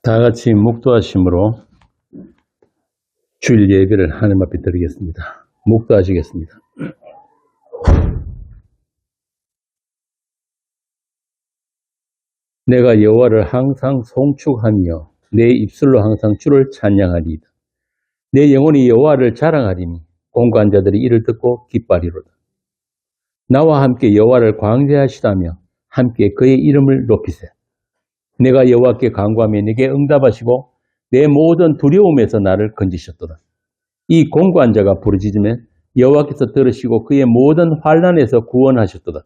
다 같이 묵도하심으로 주일 예배를 하나님 앞에 드리겠습니다. 묵도하시겠습니다. 내가 여호와를 항상 송축하며 내 입술로 항상 주를 찬양하리이다. 내 영혼이 여호와를 자랑하리니 공고한 자들이 이를 듣고 기뻐하리로다. 나와 함께 여호와를 광대하시다며 함께 그의 이름을 높이세. 내가 여호와께 간구하며 내게 응답하시고 내 모든 두려움에서 나를 건지셨도다. 이 공고한 자가 부르짖으며 여호와께서 들으시고 그의 모든 환난에서 구원하셨도다.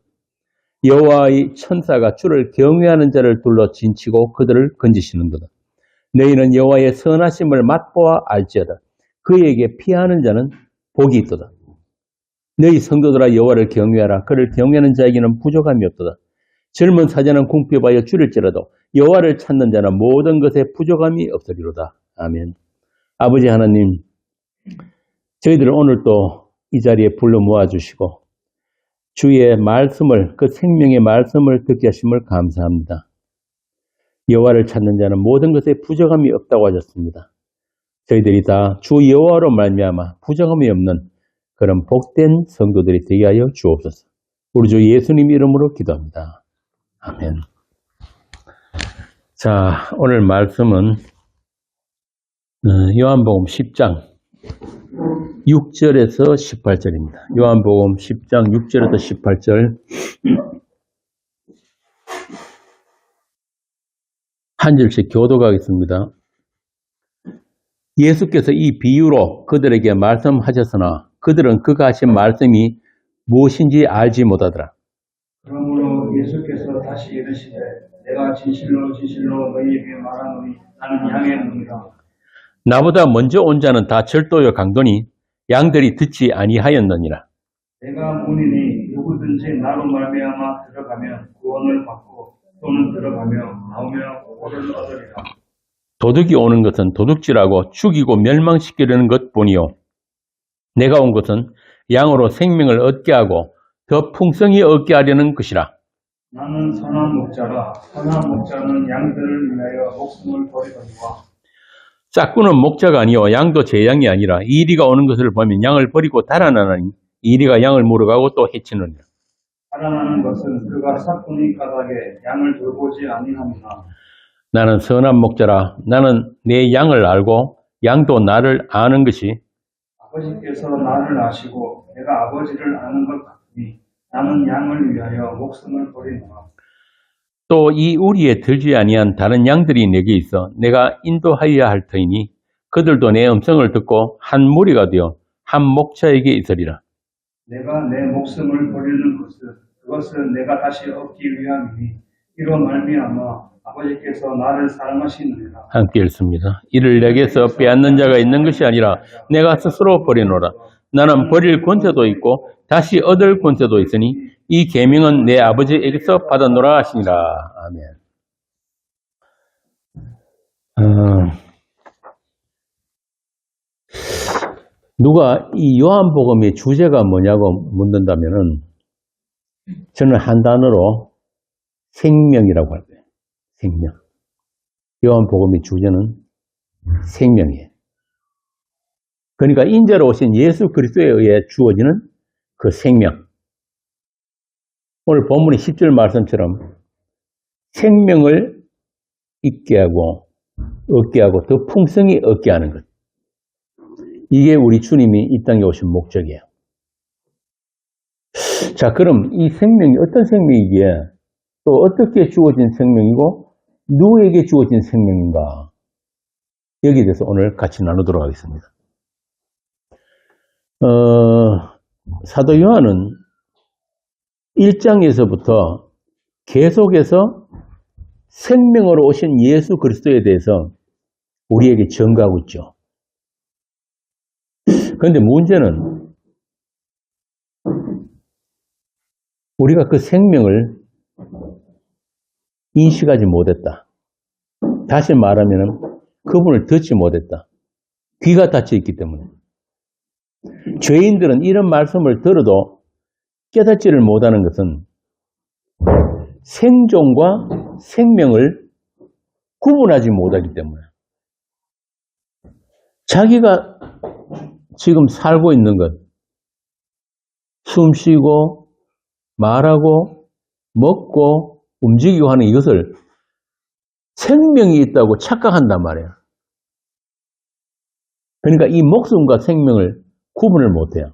여호와의 천사가 주를 경외하는 자를 둘러 진치고 그들을 건지시는도다. 너희는 여호와의 선하심을 맛보아 알지어다. 그에게 피하는 자는 복이 있도다. 너희 성도들아 여호와를 경외하라. 그를 경외하는 자에게는 부족함이 없도다. 젊은 사자는 궁핍하여 줄일지라도 여호와를 찾는 자는 모든 것에 부족함이 없으리로다. 아멘. 아버지 하나님, 저희들을 오늘 또 이 자리에 불러 모아주시고 주의 말씀을, 그 생명의 말씀을 듣게 하심을 감사합니다. 여호와를 찾는 자는 모든 것에 부족함이 없다고 하셨습니다. 저희들이 다 주 여호와로 말미암아 부족함이 없는 그런 복된 성도들이 되게 하여 주옵소서. 우리 주 예수님 이름으로 기도합니다. 아멘. 자, 오늘 말씀은 요한복음 10장 6절에서 18절입니다. 요한복음 10장 6절에서 18절 한 절씩 교독하겠습니다. 예수께서 이 비유로 그들에게 말씀하셨으나 그들은 그가 하신 말씀이 무엇인지 알지 못하더라. 그러므로 예수께서 다시 이르시되 내가 진실로 진실로 너희에게 말하노니 나는 양의 눈이라. 나보다 먼저 온 자는 다 절도요 강도니 양들이 듣지 아니하였느니라. 내가 문이니 누구든지 나로 말미암아 들어가면 구원을 받고 또는 들어가며 나오며 복을 얻으리라. 도둑이 오는 것은 도둑질하고 죽이고 멸망시키려는 것뿐이요 내가 온 것은 양으로 생명을 얻게 하고 더 풍성히 얻게 하려는 것이라. 나는 선한 목자라. 선한 목자는 양들을 위하여 목숨을 버리거니와. 짝꾼은 목자가 아니요 양도 제 양이 아니라 이리가 오는 것을 보면 양을 버리고 달아나니 이리가 양을 물어가고 또 해치느니라. 달아나는 것은 그가 사꾼이 까닭에 양을 돌보지 아니하니라. 나는 선한 목자라. 나는 내 양을 알고 양도 나를 아는 것이 아버지께서 나를 아시고 내가 아버지를 아는 것 같으니 나는 양을 위하여 목숨을 버리노라. 또 이 우리에 들지 아니한 다른 양들이 내게 있어 내가 인도하여야 할 터이니 그들도 내 음성을 듣고 한 무리가 되어 한 목자에게 있으리라. 내가 내 목숨을 버리는 그것은 내가 다시 얻기 위함이니 이로 말미암아 아버지께서 나를 사랑하시느니라. 함께 읽습니다. 이를 내게서 빼앗는 자가 있는 것이 아니라 내가 스스로 버리노라. 나는 버릴 권세도 있고 다시 얻을 권세도 있으니 이 계명은 내 아버지에게서 받았노라 하시니라. 아멘. 누가 이 요한복음의 주제가 뭐냐고 묻는다면은 저는 한 단어로 생명이라고 할 거예요. 생명. 요한복음의 주제는 생명이에요. 그러니까 인자로 오신 예수 그리스도에 의해 주어지는 그 생명. 오늘 본문의 10절 말씀처럼 생명을 있게 하고 얻게 하고 더 풍성히 얻게 하는 것. 이게 우리 주님이 이 땅에 오신 목적이에요. 자, 그럼 이 생명이 어떤 생명이기에 또 어떻게 주어진 생명이고 누구에게 주어진 생명인가? 여기에 대해서 오늘 같이 나누도록 하겠습니다. 사도 요한은 1장에서부터 계속해서 생명으로 오신 예수 그리스도에 대해서 우리에게 전가하고 있죠. 그런데 문제는 우리가 그 생명을 인식하지 못했다. 다시 말하면 그분을 듣지 못했다. 귀가 닫혀 있기 때문에. 죄인들은 이런 말씀을 들어도 깨닫지를 못하는 것은 생존과 생명을 구분하지 못하기 때문에. 자기가 지금 살고 있는 것, 숨 쉬고, 말하고, 먹고, 움직이고 하는 이것을 생명이 있다고 착각한단 말이에요. 그러니까 이 목숨과 생명을 구분을 못해요.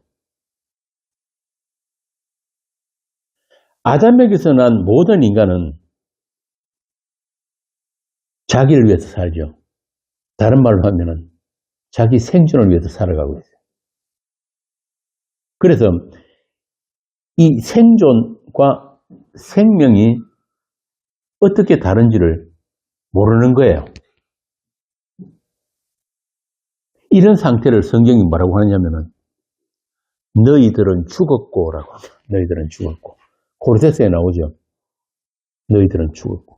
아담에게서 난 모든 인간은 자기를 위해서 살죠. 다른 말로 하면은 자기 생존을 위해서 살아가고 있어요. 그래서 이 생존과 생명이 어떻게 다른지를 모르는 거예요. 이런 상태를 성경이 뭐라고 하냐면은 너희들은 죽었고라고 합니다. 너희들은 죽었고. 고린도서에 나오죠. 너희들은 죽었고.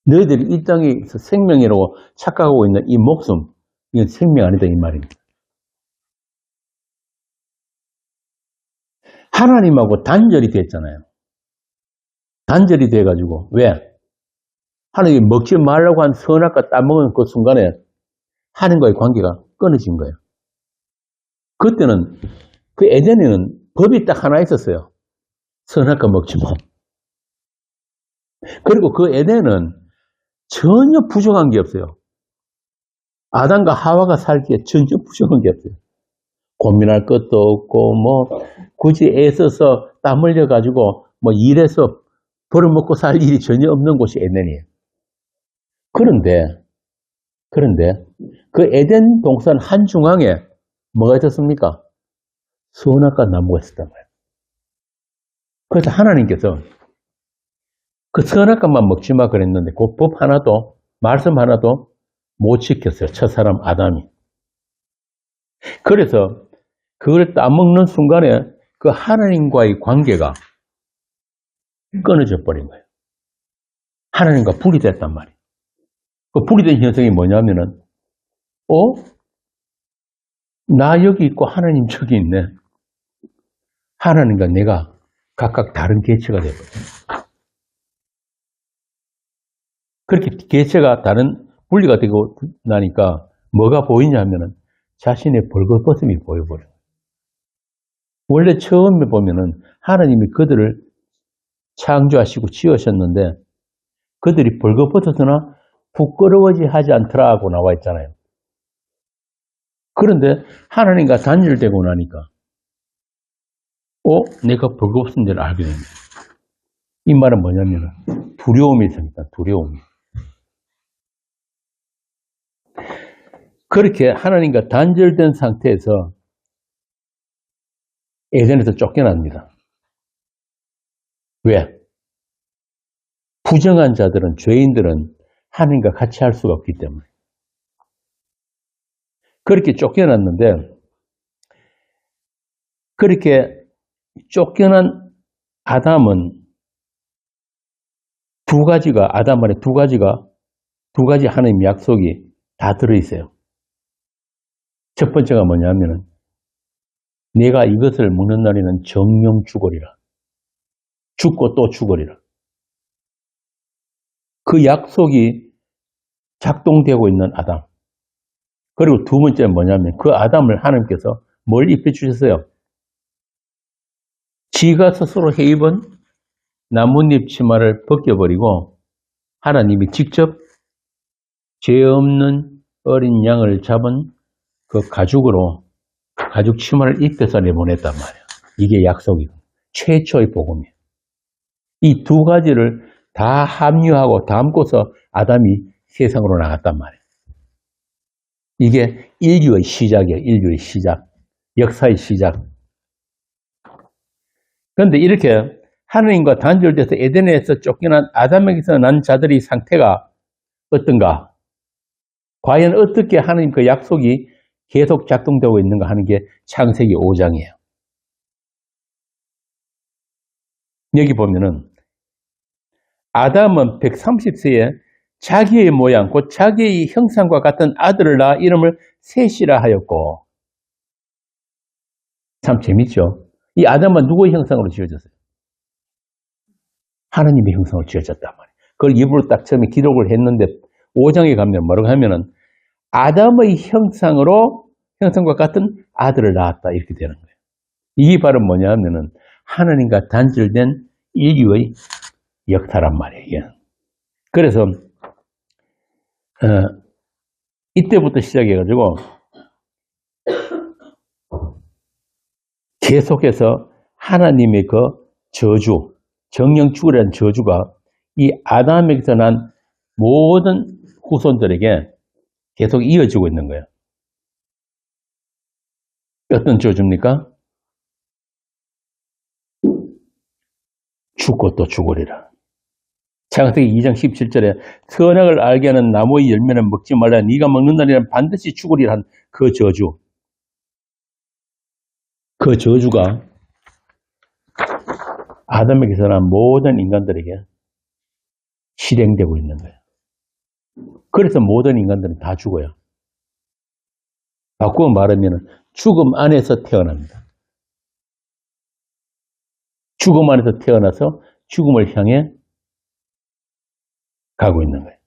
너희들이 이 땅에서 생명이라고 착각하고 있는 이 목숨, 이건 생명 아니다 이 말입니다. 하나님하고 단절이 됐잖아요. 단절이 돼가지고 왜? 하나님이 먹지 말라고 한 선악과 따먹은 그 순간에 하나님과의 관계가 끊어진 거예요. 그때는 그 에덴에는 법이 딱 하나 있었어요. 선악과 먹지 마. 그리고 그 에덴은 전혀 부족한 게 없어요. 아담과 하와가 살기에 전혀 부족한 게 없어요. 고민할 것도 없고 뭐 굳이 애써서 땀 흘려가지고 뭐 일해서 벌어먹고 살 일이 전혀 없는 곳이 에덴이에요. 그런데 그 에덴 동산 한중앙에 뭐가 있었습니까? 선악과 나무가 있었단 말이에요. 그래서 하나님께서 그 선악과만 먹지 마 그랬는데 그 법 하나도 말씀 하나도 못 지켰어요. 첫사람 아담이. 그래서 그걸 따먹는 순간에 그 하나님과의 관계가 끊어져 버린 거예요. 하나님과 불이 됐단 말이에요. 그 불이 된 현상이 뭐냐면은 나 여기 있고 하나님 저기 있네. 하나님과 내가 각각 다른 개체가 되거든요. 그렇게 개체가 다른 분리가 되고 나니까 뭐가 보이냐 하면은 자신의 벌거벗음이 보여버려요. 원래 처음에 보면은 하나님이 그들을 창조하시고 지으셨는데 그들이 벌거벗어서나 부끄러워지 하지 않더라고 나와 있잖아요. 그런데 하나님과 단절되고 나니까 내가 벌거벗은 줄 알게 됩니다. 이 말은 뭐냐면은 두려움이 생긴다. 두려움이. 그렇게 하나님과 단절된 상태에서 에덴에서 쫓겨납니다. 왜? 부정한 자들은, 죄인들은 하나님과 같이 할 수가 없기 때문에. 그렇게 쫓겨났는데, 그렇게 쫓겨난 아담은 아담 안에 두 가지 하나님 약속이 다 들어있어요. 첫 번째가 뭐냐면은, 내가 이것을 먹는 날에는 정령 죽으리라. 죽고 또 죽으리라. 그 약속이 작동되고 있는 아담. 그리고 두 번째는 뭐냐면 그 아담을 하나님께서 뭘 입혀주셨어요? 지가 스스로 해입은 나뭇잎 치마를 벗겨버리고 하나님이 직접 죄 없는 어린 양을 잡은 그 가죽으로 가죽 치마를 입혀서 내보냈단 말이에요. 이게 약속이고 최초의 복음이에요. 이 두 가지를 다 합류하고 담고서 아담이 세상으로 나갔단 말이에요. 이게 인류의 시작이에요. 인류의 시작. 역사의 시작. 그런데 이렇게 하나님과 단절돼서 에덴에서 쫓겨난 아담에게서 난 자들의 상태가 어떤가? 과연 어떻게 하나님 그 약속이 계속 작동되고 있는가 하는 게 창세기 5장이에요. 여기 보면은 아담은 130세에 자기의 모양, 곧 자기의 형상과 같은 아들을 낳아 이름을 셋이라 하였고. 참 재밌죠? 이 아담은 누구의 형상으로 지어졌어요? 하나님의 형상으로 지어졌단 말이에요. 그걸 입으로 딱 처음에 기록을 했는데 5장에 가면 뭐라고 하면은 아담의 형상과 같은 아들을 낳았다 이렇게 되는 거예요. 이게 바로 뭐냐 하면은 하나님과 단절된 인류의 역사란 말이에요. 이게. 그래서 이때부터 시작해가지고 계속해서 하나님의 그 저주, 정령축이라는 저주가 이 아담에게서 난 모든 후손들에게 계속 이어지고 있는 거예요. 어떤 저주입니까? 죽고 또 죽으리라. 창세기 2장 17절에 선악을 알게 하는 나무의 열매는 먹지 말라. 네가 먹는 날에는 반드시 죽으리라 한 그 저주. 그 저주가 아담에게서 난 모든 인간들에게 실행되고 있는 거예요. 그래서 모든 인간들은 다 죽어요. 바꾸어 말하면 죽음 안에서 태어납니다. 죽음 안에서 태어나서 죽음을 향해 가고 있는 거예요.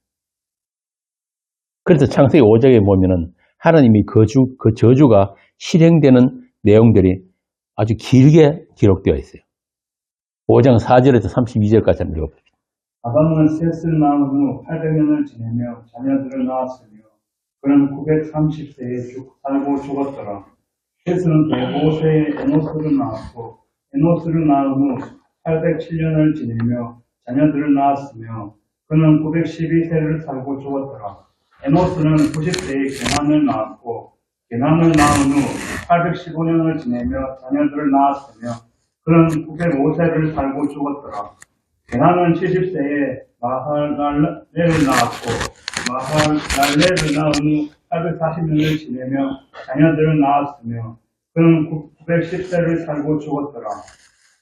그래서 창세기 5장에 보면은 하나님이 그 저주가 실행되는 내용들이 아주 길게 기록되어 있어요. 5장 4절에서 32절까지 한번 읽어봅시다. 아담은 셋을 낳은 후 800년을 지내며 자녀들을 낳았으며 그는 930세에 살고 죽었더라. 셋은 105세에 에노스를 낳았고 에노스를 낳은 후 807년을 지내며 자녀들을 낳았으며 그는 912세를 살고 죽었더라. 에노스는 90세에 게난을 낳았고 게난을 낳은 후 815년을 지내며 자녀들을 낳았으며 그는 905세를 살고 죽었더라. 게난은 70세에 마할랄레를 낳았고 마할랄레를 낳은 후 840년을 지내며 자녀들을 낳았으며 그는 910세를 살고 죽었더라.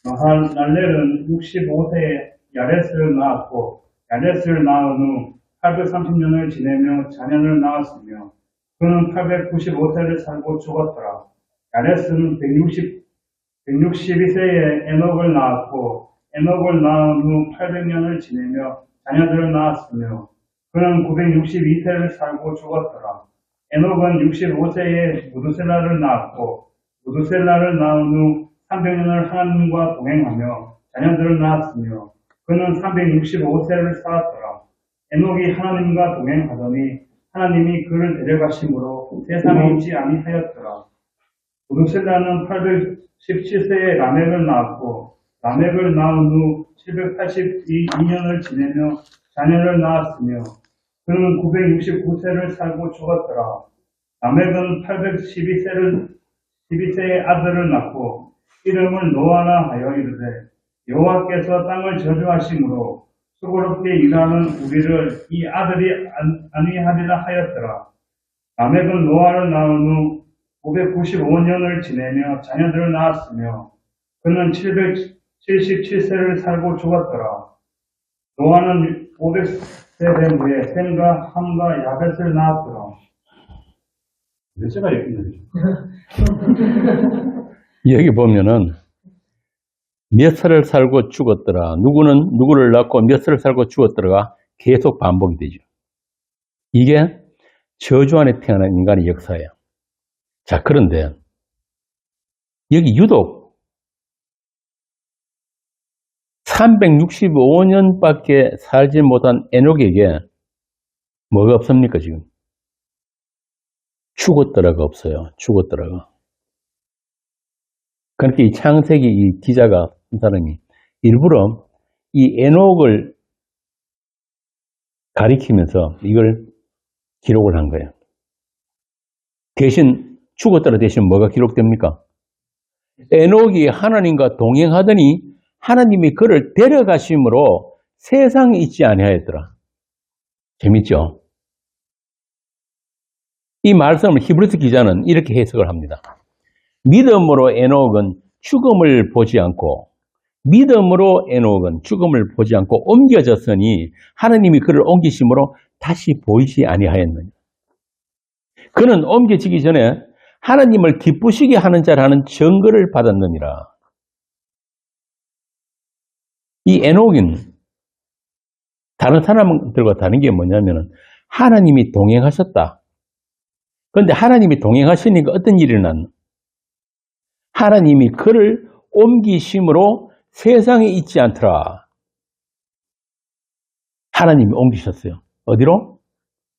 마할랄레는 65세에 야렛을 낳았고 야렛을 낳은 후 830년을 지내며 자녀를 낳았으며 그는 895세를 살고 죽었더라. 야렛은 162세에 에녹을 낳았고 에녹을 낳은 후 800년을 지내며 자녀들을 낳았으며 그는 962세를 살고 죽었더라. 에녹은 65세에 무두셀라를 낳았고 무두셀라를 낳은 후 300년을 하나님과 동행하며 자녀들을 낳았으며 그는 365세를 살았더라. 에녹이 하나님과 동행하더니 하나님이 그를 데려가심으로 세상에 있지 아니하였더라. 무두셀라는 817세에 라멕을 낳았고 라멕을 낳은 후 782년을 지내며 자녀를 낳았으며 그는 969세를 살고 죽었더라. 라멕은 812세의 아들을 낳고 이름을 노아라 하여 이르되 여호와께서 땅을 저주하심으로 수고롭게 일하는 우리를 이 아들이 아니하리라 하였더라. 라멕은 노아를 낳은 후 595년을 지내며 자녀들을 낳았으며 그는 777세를 살고 죽었더라. 노아는 500세 된 후에 셈과 함과 야벳을 낳았더라. 몇 세가 있겠네. 여기 보면은 몇 살을 살고 죽었더라. 누구는 누구를 낳고 몇 살을 살고 죽었더라가 계속 반복이 되죠. 이게 저주 안에 태어난 인간의 역사예요. 자, 그런데 여기 유독 365년밖에 살지 못한 에녹에게 뭐가 없습니까, 지금? 죽었더라가 없어요. 죽었더라가. 그러니까 이 창세기 이 기자가 한 사람이 일부러 이 에녹을 가리키면서 이걸 기록을 한 거예요. 대신 죽었더라 대신 뭐가 기록됩니까? 에녹이 하나님과 동행하더니 하나님이 그를 데려가심으로 세상에 있지 아니하였더라. 재밌죠? 이 말씀을 히브리서 기자는 이렇게 해석을 합니다. 믿음으로 에녹은 죽음을 보지 않고 옮겨졌으니 하나님이 그를 옮기심으로 다시 보이지 아니하였느냐. 그는 옮겨지기 전에 하나님을 기쁘시게 하는 자라는 증거를 받았느니라. 이 에녹은 다른 사람들과 다른 게 뭐냐면은 하나님이 동행하셨다. 그런데 하나님이 동행하시니까 어떤 일이 일어났나? 하나님이 그를 옮기심으로 세상에 있지 않더라. 하나님이 옮기셨어요. 어디로?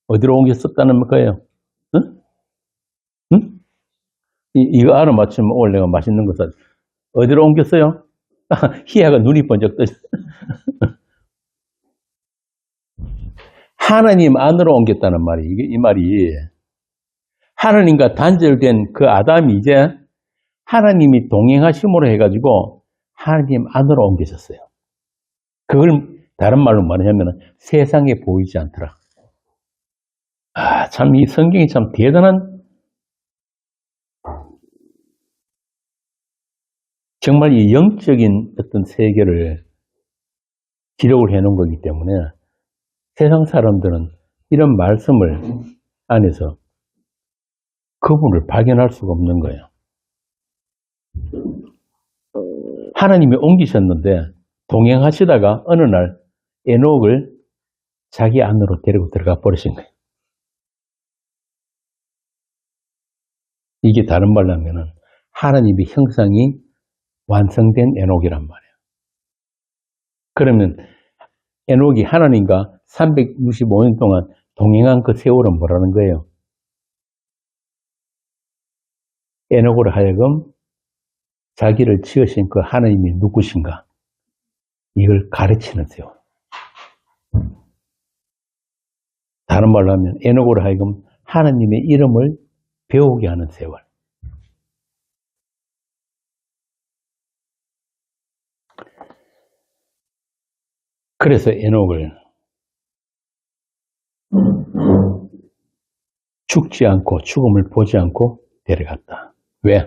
어디로 옮겼었다는 거예요? 응? 응? 이거 알아맞히면 오늘 내가 맛있는 거 사. 어디로 옮겼어요? 희야가 눈이 번쩍 뜨. 하나님 안으로 옮겼다는 말이, 이 말이. 하나님과 단절된 그 아담이 이제 하나님이 동행하심으로 해가지고 하나님 안으로 옮겨졌어요. 그걸 다른 말로 말하냐면 세상에 보이지 않더라. 아, 참 이 성경이 참 대단한, 정말 이 영적인 어떤 세계를 기록을 해놓은 거기 때문에 세상 사람들은 이런 말씀을 안에서 그분을 발견할 수가 없는 거예요. 하나님이 옮기셨는데 동행하시다가 어느 날 에녹을 자기 안으로 데리고 들어가 버리신 거예요. 이게 다른 말로 하면은 하나님의 형상이 완성된 에녹이란 말이에요. 그러면 에녹이 하나님과 365년 동안 동행한 그 세월은 뭐라는 거예요? 에녹으로 하여금 자기를 지으신 그 하나님이 누구신가? 이걸 가르치는 세월. 다른 말로 하면 에녹으로 하여금 하나님의 이름을 배우게 하는 세월. 그래서 에녹을 죽지 않고 죽음을 보지 않고 데려갔다. 왜?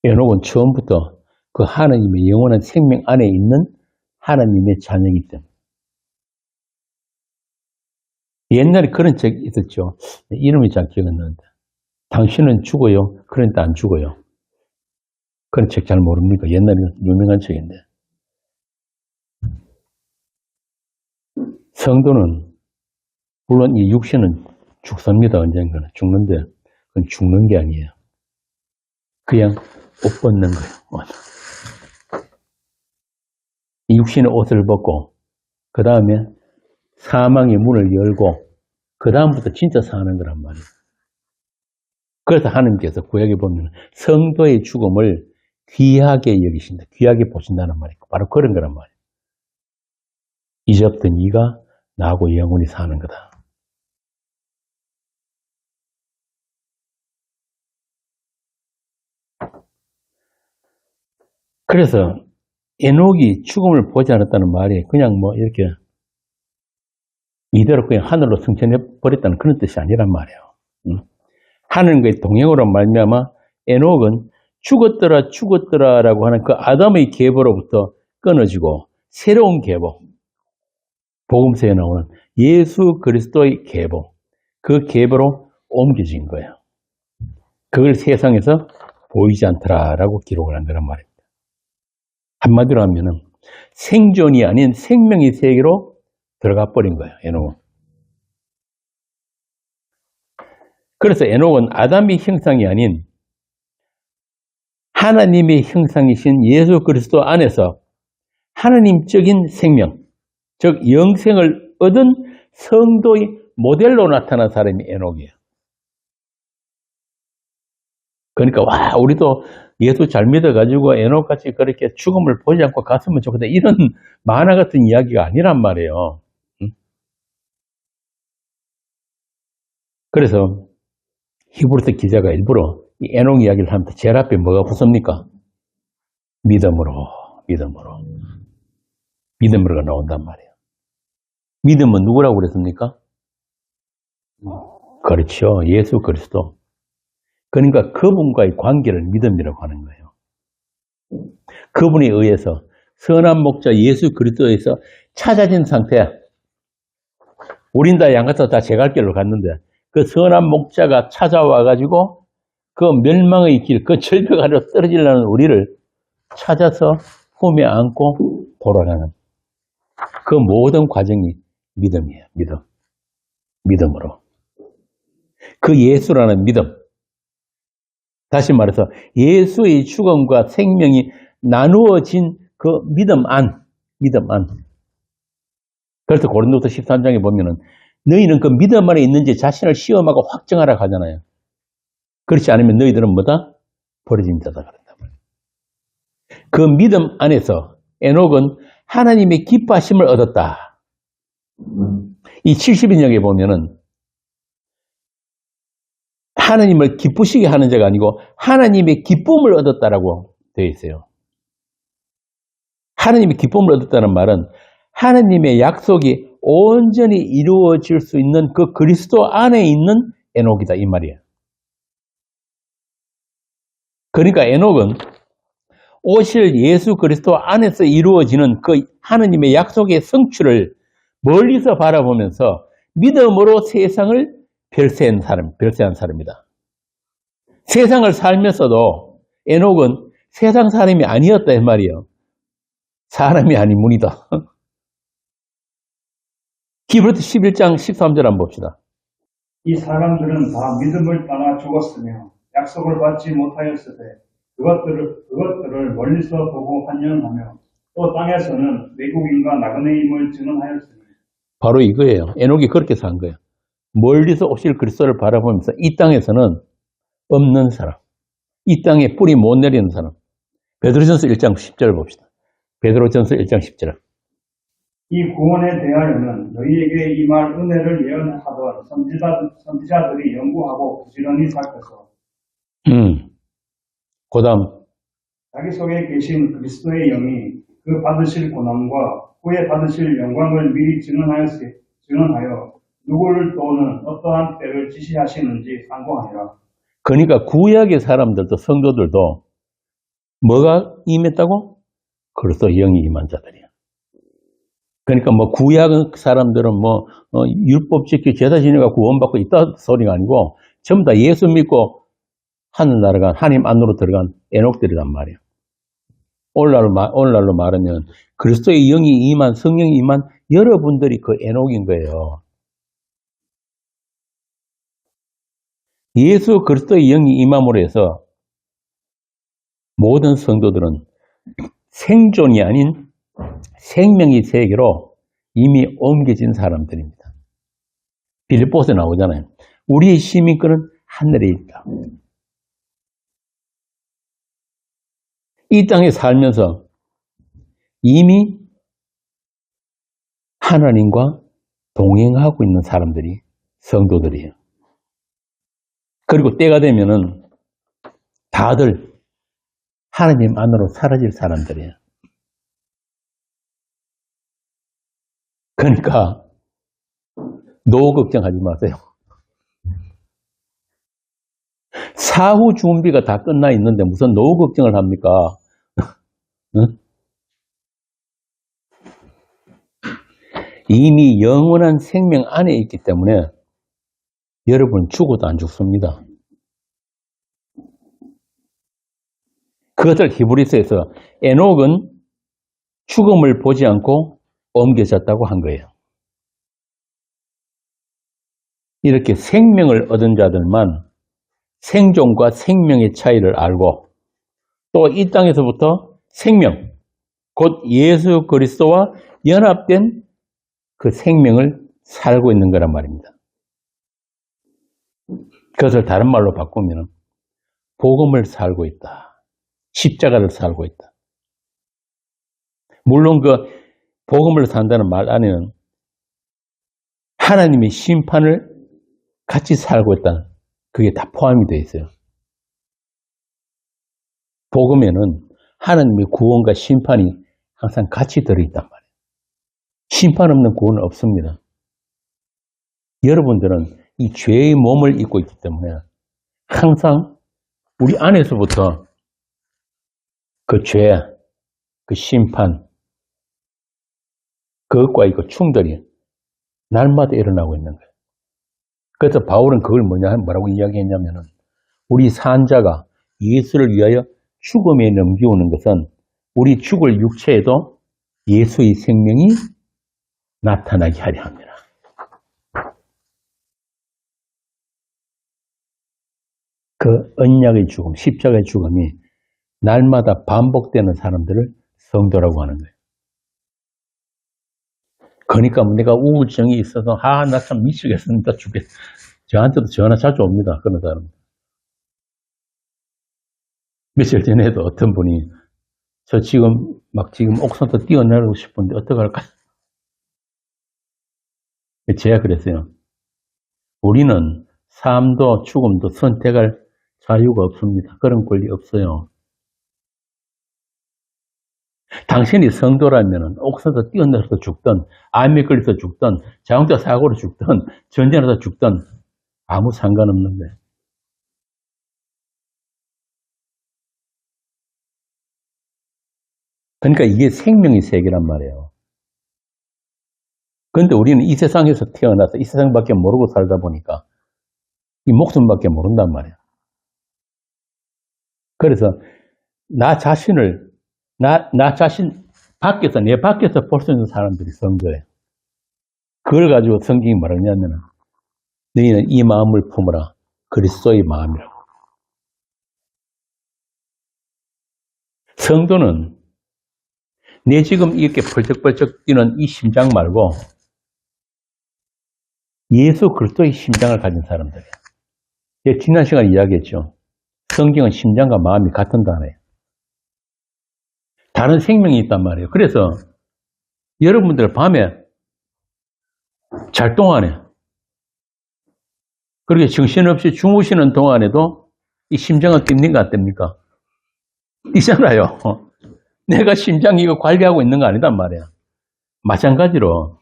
에녹은 처음부터 그 하나님의 영원한 생명 안에 있는 하나님의 자녀이기 때문에. 옛날에 그런 책이 있었죠. 이름이 잘 기억 안 나는데. 당신은 죽어요. 그런데 안 죽어요. 그런 책 잘 모릅니까? 옛날에 유명한 책인데. 성도는, 물론 이 육신은 죽습니다. 언젠가는. 죽는데, 그건 죽는 게 아니에요. 그냥 옷 벗는 거예요. 이 육신의 옷을 벗고, 그 다음에 사망의 문을 열고, 그 다음부터 진짜 사는 거란 말이에요. 그래서 하나님께서 구약에 보면 성도의 죽음을 귀하게 여기신다. 귀하게 보신다는 말이에요. 바로 그런 거란 말이에요. 이제부터 네가 나하고 영원히 사는 거다. 그래서 에녹이 죽음을 보지 않았다는 말이 그냥 뭐 이렇게 이대로 그냥 하늘로 승천해 버렸다는 그런 뜻이 아니란 말이에요. 하늘과의 동행으로 말미암아 에녹은 죽었더라라고 하는 그 아담의 계보로부터 끊어지고 새로운 계보, 복음서에 나오는 예수 그리스도의 계보, 그 계보로 옮겨진 거예요. 그걸 세상에서 보이지 않더라라고 기록을 한 거란 말입니다. 한마디로 하면은 생존이 아닌 생명의 세계로 들어가 버린 거예요, 에녹은. 그래서 에녹은 아담의 형상이 아닌 하나님의 형상이신 예수 그리스도 안에서 하나님적인 생명, 즉 영생을 얻은 성도의 모델로 나타난 사람이 에녹이에요. 그러니까 와, 우리도 예수 잘 믿어가지고 에녹같이 그렇게 죽음을 보지 않고 갔으면 좋겠다, 이런 만화 같은 이야기가 아니란 말이에요. 그래서 히브리서 기자가 일부러 이 에녹 이야기를 하면서 제일 앞에 뭐가 붙습니까? 믿음으로가 나온단 말이에요. 믿음은 누구라고 그랬습니까? 그렇죠. 예수 그리스도. 그러니까 그분과의 관계를 믿음이라고 하는 거예요. 그분에 의해서 선한 목자 예수 그리스도에서 찾아진 상태야. 우린 다 양같아 다 제갈 길로 갔는데 그 선한 목자가 찾아와가지고 그 멸망의 길, 그 절벽 아래로 떨어지려는 우리를 찾아서 품에 안고 돌아가는. 그 모든 과정이 믿음이에요. 믿음. 믿음으로. 그 예수라는 믿음. 다시 말해서 예수의 죽음과 생명이 나누어진 그 믿음 안. 그래서 고린도서 13장에 보면은 너희는 그 믿음 안에 있는지 자신을 시험하고 확정하라 하잖아요. 그렇지 않으면 너희들은 뭐다? 버려진 자다 그런다. 그 믿음 안에서 에녹은 하나님의 기뻐하심을 얻었다. 이 70인역에 보면은 하나님을 기쁘시게 하는 자가 아니고 하나님의 기쁨을 얻었다라고 되어 있어요. 하나님의 기쁨을 얻었다는 말은 하나님의 약속이 온전히 이루어질 수 있는 그 그리스도 안에 있는 에녹이다 이 말이에요. 그러니까 에녹은 오실 예수 그리스도 안에서 이루어지는 그 하나님의 약속의 성취를 멀리서 바라보면서 믿음으로 세상을 별세한 사람이다. 세상을 살면서도 에녹은 세상 사람이 아니었다 이 말이에요. 사람이 아닌 문이다. 히브리서 11장 13절 한번 봅시다. 이 사람들은 다 믿음을 떠나 죽었으며 약속을 받지 못하였으되 그것들을 멀리서 보고 환영하며 또 땅에서는 외국인과 나그네임을 증언하였으니 바로 이거예요. 에녹이 그렇게 산 거예요. 멀리서 오실 그리스도를 바라보면서 이 땅에서는 없는 사람, 이 땅에 뿌리 못 내리는 사람. 베드로전서 1장 10절 봅시다. 베드로전서 1장 10절. 이 구원에 대하여는 너희에게 이 말 은혜를 예언하던 선지자들이 연구하고 부지런히 살펴서 그 다음 자기 속에 계신 그리스도의 영이 그 받으실 고난과 후에 받으실 영광을 미리 증언하여 누구를 또는 어떠한 때를 지시하시는지 상고하니라. 그러니까 구약의 사람들도 성도들도 뭐가 임했다고? 그리스도 영이 임한 자들이야. 그러니까 뭐 구약 사람들은 뭐 율법 지키 제사 지내가 구원받고 있다 소리가 아니고 전부 다 예수 믿고 하늘 나라가 하나님 안으로 들어간 에녹들이란 말이에요. 오늘날로 말하면 그리스도의 영이 임한 성령이 임한 여러분들이 그 에녹인 거예요. 예수 그리스도의 영이 임함으로 해서 모든 성도들은 생존이 아닌 생명의 세계로 이미 옮겨진 사람들입니다. 빌립보서에 나오잖아요. 우리의 시민권은 하늘에 있다. 이 땅에 살면서 이미 하나님과 동행하고 있는 사람들이 성도들이에요. 그리고 때가 되면은 다들 하나님 안으로 사라질 사람들이에요. 그러니까 노후 걱정하지 마세요. 사후 준비가 다 끝나 있는데 무슨 노후 걱정을 합니까? 응? 이미 영원한 생명 안에 있기 때문에 여러분 죽어도 안 죽습니다. 그것을 히브리서에서 에녹은 죽음을 보지 않고 옮겨졌다고 한 거예요. 이렇게 생명을 얻은 자들만 생존과 생명의 차이를 알고 또 이 땅에서부터 생명, 곧 예수 그리스도와 연합된 그 생명을 살고 있는 거란 말입니다. 그것을 다른 말로 바꾸면 복음을 살고 있다. 십자가를 살고 있다. 물론 그 복음을 산다는 말 안에는 하나님의 심판을 같이 살고 있다는 그게 다 포함이 되어 있어요. 복음에는 하나님의 구원과 심판이 항상 같이 들어있단 말이에요. 심판 없는 구원은 없습니다. 여러분들은 이 죄의 몸을 입고 있기 때문에 항상 우리 안에서부터 그 죄, 그 심판, 그것과 이 충돌이 날마다 일어나고 있는 거예요. 그래서 바울은 그걸 뭐라고 이야기했냐면은 우리 산자가 예수를 위하여 죽음에 넘겨오는 것은 우리 죽을 육체에도 예수의 생명이 나타나게 하려 합니다. 그 언약의 죽음, 십자가의 죽음이 날마다 반복되는 사람들을 성도라고 하는 거예요. 그러니까 내가 우울증이 있어서 나 참 미치겠습니다. 저한테도 전화 자주 옵니다. 그런 사람. 며칠 전에도 어떤 분이 저 지금 옥상부터 뛰어내리고 싶은데 어떡할까? 제가 그랬어요. 우리는 삶도 죽음도 선택할 자유가 없습니다. 그런 권리 없어요. 당신이 성도라면 옥상에서 뛰어내려서 죽든 암에 걸려서 죽든 자동차 사고로 죽든 전쟁에서 죽든 아무 상관없는 거예요. 그러니까 이게 생명의 세계란 말이에요. 그런데 우리는 이 세상에서 태어나서 이 세상밖에 모르고 살다 보니까 이 목숨밖에 모른단 말이에요. 그래서 나 자신 밖에서, 내 밖에서 볼 수 있는 사람들이 성도예요. 그걸 가지고 성경이 뭐라냐면, 너희는 이 마음을 품어라. 그리스도의 마음이라고. 성도는 내 지금 이렇게 펄쩍펄쩍 뛰는 이 심장 말고 예수 그리스도의 심장을 가진 사람들이에요. 지난 시간에 이야기했죠. 성경은 심장과 마음이 같은 단어예요. 다른 생명이 있단 말이에요. 그래서 여러분들 밤에 잘 동안에 그렇게 정신없이 주무시는 동안에도 이 심장은 뜁니까 안 뜁니까? 뛰잖아요. 내가 심장 이거 관리하고 있는 거 아니단 말이야. 마찬가지로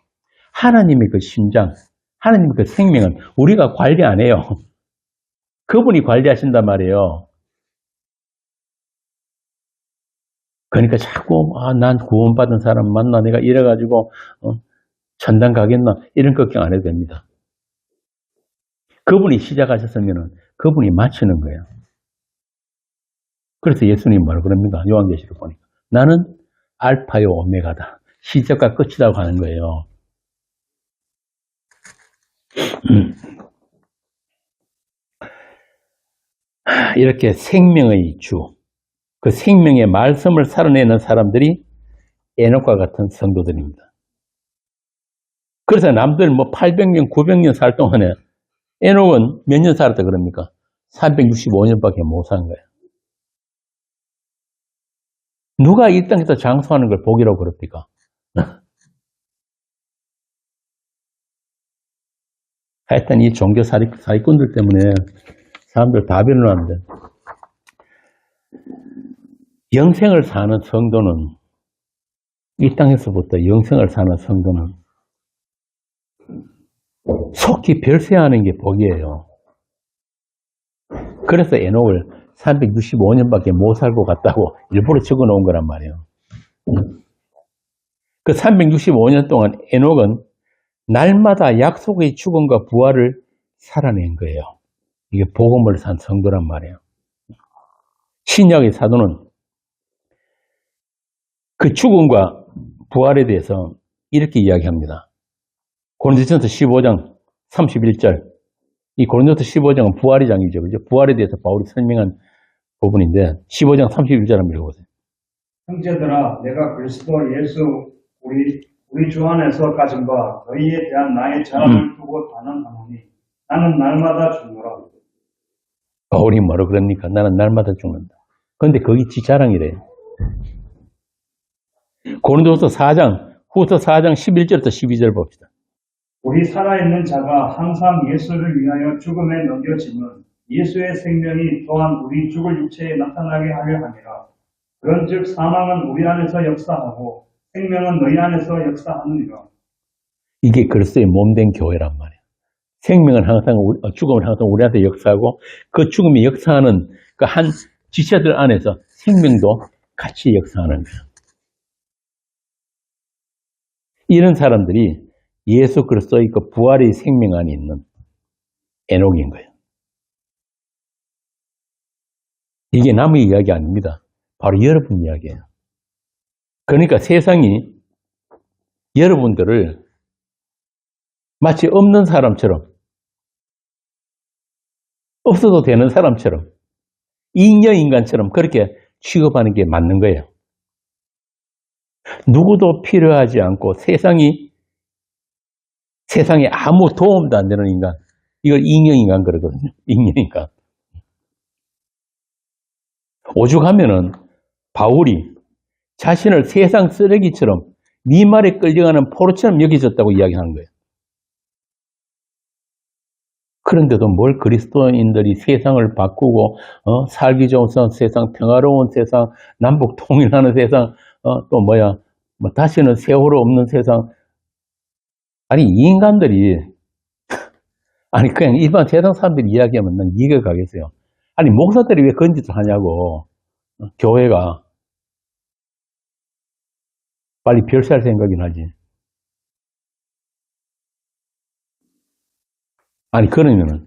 하나님의 그 심장, 하나님의 그 생명은 우리가 관리 안 해요. 그분이 관리하신단 말이에요. 그러니까 자꾸 난 구원받은 사람 만나 내가 이래가지고 천당 가겠나 이런 걱정 안 해도 됩니다. 그분이 시작하셨으면 그분이 마치는 거예요. 그래서 예수님 뭐라 그럽니까? 요한계시록 보니까 나는 알파요 오메가다. 시작과 끝이라고 하는 거예요. 이렇게 생명의 주, 그 생명의 말씀을 살아내는 사람들이 에녹과 같은 성도들입니다. 그래서 남들 800년, 900년 살 동안에 에녹은 몇 년 살았다 그럽니까? 365년밖에 못 산 거예요. 누가 이 땅에서 장수하는 걸 복이라고 그럽니까? 하여튼 이 종교 사기꾼들 때문에 사람들 다 변호하는데 영생을 사는 성도는 이 땅에서부터 영생을 사는 성도는 속히 별세하는 게 복이에요. 그래서 에녹을 365년밖에 못 살고 갔다고 일부러 적어 놓은 거란 말이에요. 그 365년 동안 에녹은 날마다 약속의 죽음과 부활을 살아낸 거예요. 이게 복음을 산 성도란 말이에요. 신약의 사도는 그 죽음과 부활에 대해서 이렇게 이야기합니다. 고린도전서 15장 31절. 이 고린도서 15장은 부활의 장이죠. 그죠? 부활에 대해서 바울이 설명한 부분인데 15장 31절 한번 읽어보세요. 형제들아, 내가 그리스도 예수 우리 주 안에서 가진 바 너희에 대한 나의 자랑을 두고 단언하노니 나는 날마다 죽노라. 바울이 뭐라 그럽니까? 나는 날마다 죽는다. 그런데 거기 지 자랑이래요. 고린도서 4장, 후서 4장 11절부터 12절 봅시다. 우리 살아있는 자가 항상 예수를 위하여 죽음에 넘겨지면 예수의 생명이 또한 우리 죽을 육체에 나타나게 하려 함이라. 그런즉 사망은 우리 안에서 역사하고 생명은 너희 안에서 역사하느니라. 이게 그리스도의 몸된 교회란 말이에요. 생명은 항상 죽음은 항상 우리한테 역사하고 그 죽음이 역사하는 그 한 지체들 안에서 생명도 같이 역사하는 거예요. 이런 사람들이 예수 그리스도의 그 부활의 생명 안에 있는 에녹인 거예요. 이게 남의 이야기 아닙니다. 바로 여러분 이야기예요. 그러니까 세상이 여러분들을 마치 없는 사람처럼, 없어도 되는 사람처럼, 잉여인간처럼 그렇게 취급하는 게 맞는 거예요. 누구도 필요하지 않고 세상에 아무 도움도 안 되는 인간, 이걸 잉여인간 그러거든요. 잉여인간. 오죽하면은 바울이 자신을 세상 쓰레기처럼 네 말에 끌려가는 포로처럼 여겨졌다고 이야기하는 거예요. 그런데도 뭘 그리스도인들이 세상을 바꾸고 살기 좋은 세상, 평화로운 세상, 남북 통일하는 세상, 또 다시는 세월호 없는 세상. 아니 이 인간들이 아니 그냥 일반 세상 사람들이 이야기하면 난 이해가 가겠어요. 아니 목사들이 왜 그런 짓을 하냐고. 교회가 빨리 별세할 생각이나 하지. 아니 그러면은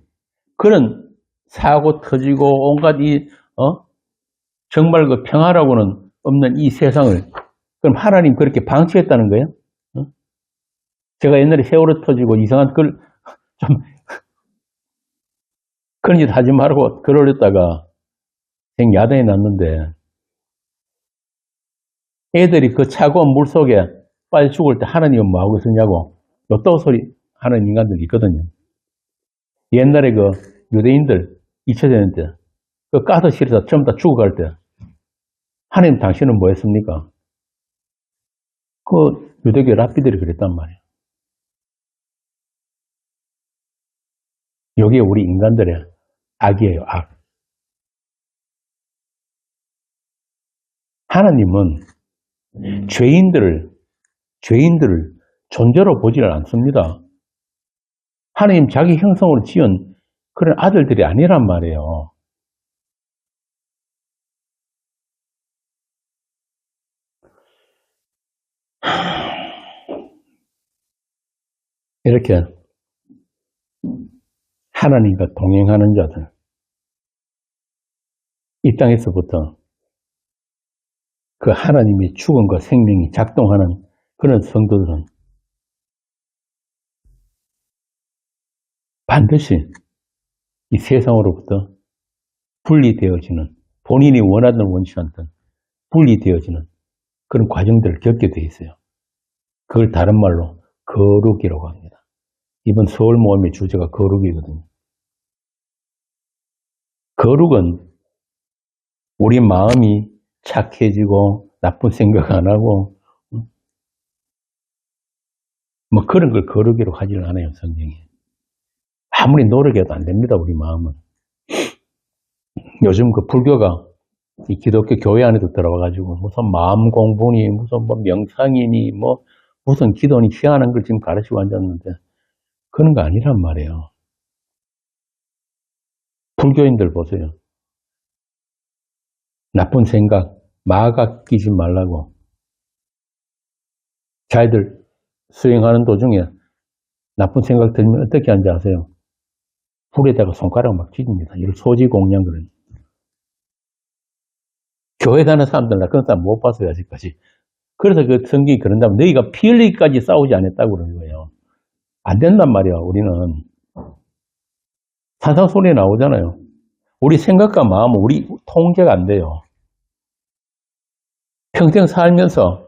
그런 사고 터지고 온갖 정말 그 평화라고는 없는 이 세상을 그럼 하나님 그렇게 방치했다는 거예요? 제가 옛날에 세월호 터지고 이상한 글 좀 그런 짓 하지 말고 글 올렸다가 야단이 났는데 애들이 그 차가운 물 속에 빠져 죽을 때 하나님은 뭐하고 있었냐고 요따구 소리 하는 인간들이 있거든요. 옛날에 그 유대인들 2차 대전 때 그 가스실에서 전부 다 죽어갈 때 하나님 당신은 뭐 했습니까? 그 유대교 랍비들이 그랬단 말이에요. 여기에 우리 인간들의 악이에요, 악. 하나님은 죄인들을 존재로 보지를 않습니다. 하나님 자기 형상으로 지은 그런 아들들이 아니란 말이에요. 이렇게 하나님과 동행하는 자들, 이 땅에서부터 그 하나님의 죽음과 생명이 작동하는 그런 성도들은 반드시 이 세상으로부터 분리되어지는, 본인이 원하든 원치 않든 분리되어지는 그런 과정들을 겪게 돼 있어요. 그걸 다른 말로 거룩이라고 합니다. 이번 서울 모임의 주제가 거룩이거든요. 거룩은 우리 마음이 착해지고 나쁜 생각 안 하고 뭐 그런 걸 거룩이라고 하지는 않아요, 성경이. 아무리 노력해도 안 됩니다, 우리 마음은. 요즘 그 불교가 이 기독교 교회 안에도 들어와가지고 무슨 마음 공부니 무슨 뭐 명상이니 뭐 무슨 기도니 희한한 걸 지금 가르치고 앉았는데 그런 거 아니란 말이에요. 불교인들 보세요. 나쁜 생각, 마가 끼지 말라고. 자기들 수행하는 도중에 나쁜 생각 들면 어떻게 하는지 아세요? 불에다가 손가락 막 찢습니다. 이걸 소지공양 그러니. 교회 다니는 사람들 나 그런 사람 못 봤어요, 아직까지. 그래서 그 성경이 그런다면 너희가 피 흘리기까지 싸우지 않았다고 그러는 거예요. 안 된단 말이야, 우리는. 산상소리에 나오잖아요. 우리 생각과 마음은 우리 통제가 안 돼요. 평생 살면서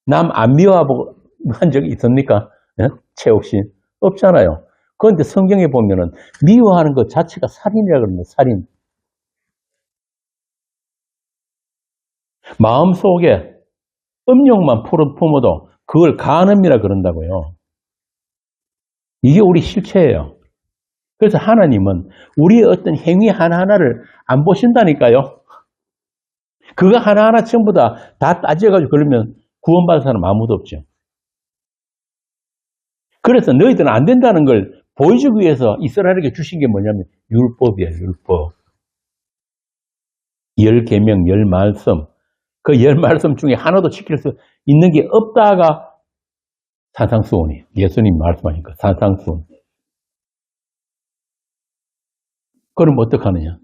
남 안 미워한 적이 있습니까? 예? 최욱 씨? 없잖아요. 그런데 성경에 보면은 미워하는 것 자체가 살인이라 그럽니다. 살인. 마음속에 음욕만 품어도 그걸 간음이라 그런다고요. 이게 우리 실체예요. 그래서 하나님은 우리의 어떤 행위 하나하나를 안 보신다니까요. 그거 하나하나 전부 다 따져가지고 그러면 구원받을 사람 아무도 없죠. 그래서 너희들은 안 된다는 걸 보여주기 위해서 이스라엘에게 주신 게 뭐냐면 율법이에요. 율법. 10계명, 10말씀. 그 10말씀 중에 하나도 지킬 수 있는 게 없다가 산상수훈이에요. 예수님 말씀하니까 산상수훈. 그럼 어떡하느냐?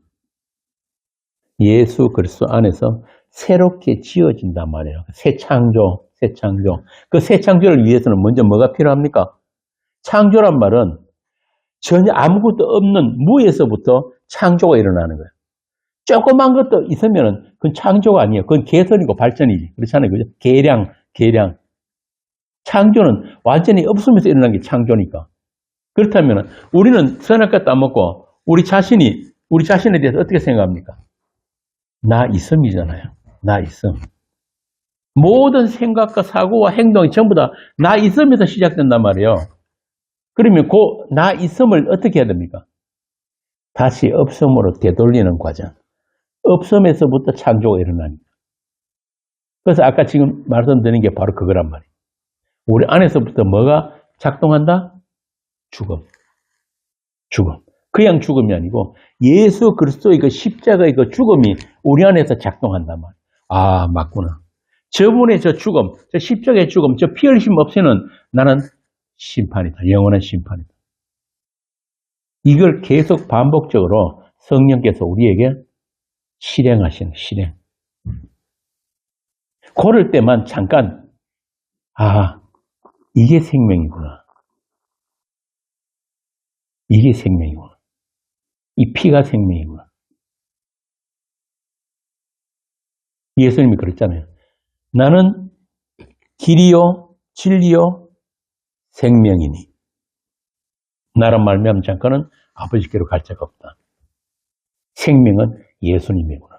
예수 그리스도 안에서 새롭게 지어진단 말이에요. 새 창조. 그 새 창조를 위해서는 먼저 뭐가 필요합니까? 창조란 말은 전혀 아무것도 없는 무에서부터 창조가 일어나는 거예요. 조그만 것도 있으면은 그건 창조가 아니에요. 그건 개선이고 발전이지. 그렇잖아요. 그죠? 계량. 창조는 완전히 없으면서 일어난 게 창조니까. 그렇다면 우리는 선악과 따먹고 우리 자신에 대해서 어떻게 생각합니까? 나 있음이잖아요. 나 있음. 모든 생각과 사고와 행동이 전부 다 나 있음에서 시작된단 말이에요. 그러면 그 나 있음을 어떻게 해야 됩니까? 다시 없음으로 되돌리는 과정. 없음에서부터 창조가 일어납니다. 그래서 아까 지금 말씀드린 게 바로 그거란 말이에요. 우리 안에서부터 뭐가 작동한다? 죽음. 그냥 죽음이 아니고 예수 그리스도의 그 십자가의 그 죽음이 우리 안에서 작동한단 말이에요. 아, 맞구나. 저분의 저 죽음, 저 십자가의 죽음, 저 피 흘리심 없이는 나는 심판이다. 영원한 심판이다. 이걸 계속 반복적으로 성령께서 우리에게 실행. 그럴 때만 잠깐, 아, 이게 생명이구나. 이게 생명이구나. 이 피가 생명이구나. 예수님이 그랬잖아요. 나는 길이요, 진리요, 생명이니. 나란 말미암아 잠깐은 아버지께로 갈 자가 없다. 생명은 예수님이구나.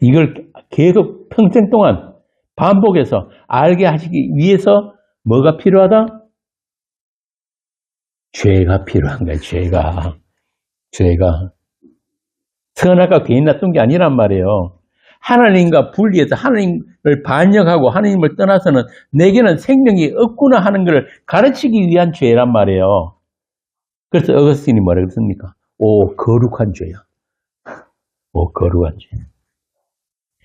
이걸 계속 평생 동안 반복해서 알게 하시기 위해서 뭐가 필요하다? 죄가 필요한 거예요. 죄가. 선악과 괜히 놔둔 게 아니란 말이에요. 하나님과 분리해서 하나님을 반역하고 하나님을 떠나서는 내게는 생명이 없구나 하는 것을 가르치기 위한 죄란 말이에요. 그래서 어거스틴이 뭐라 그랬습니까? 오, 거룩한 죄야. 오, 거룩한 죄.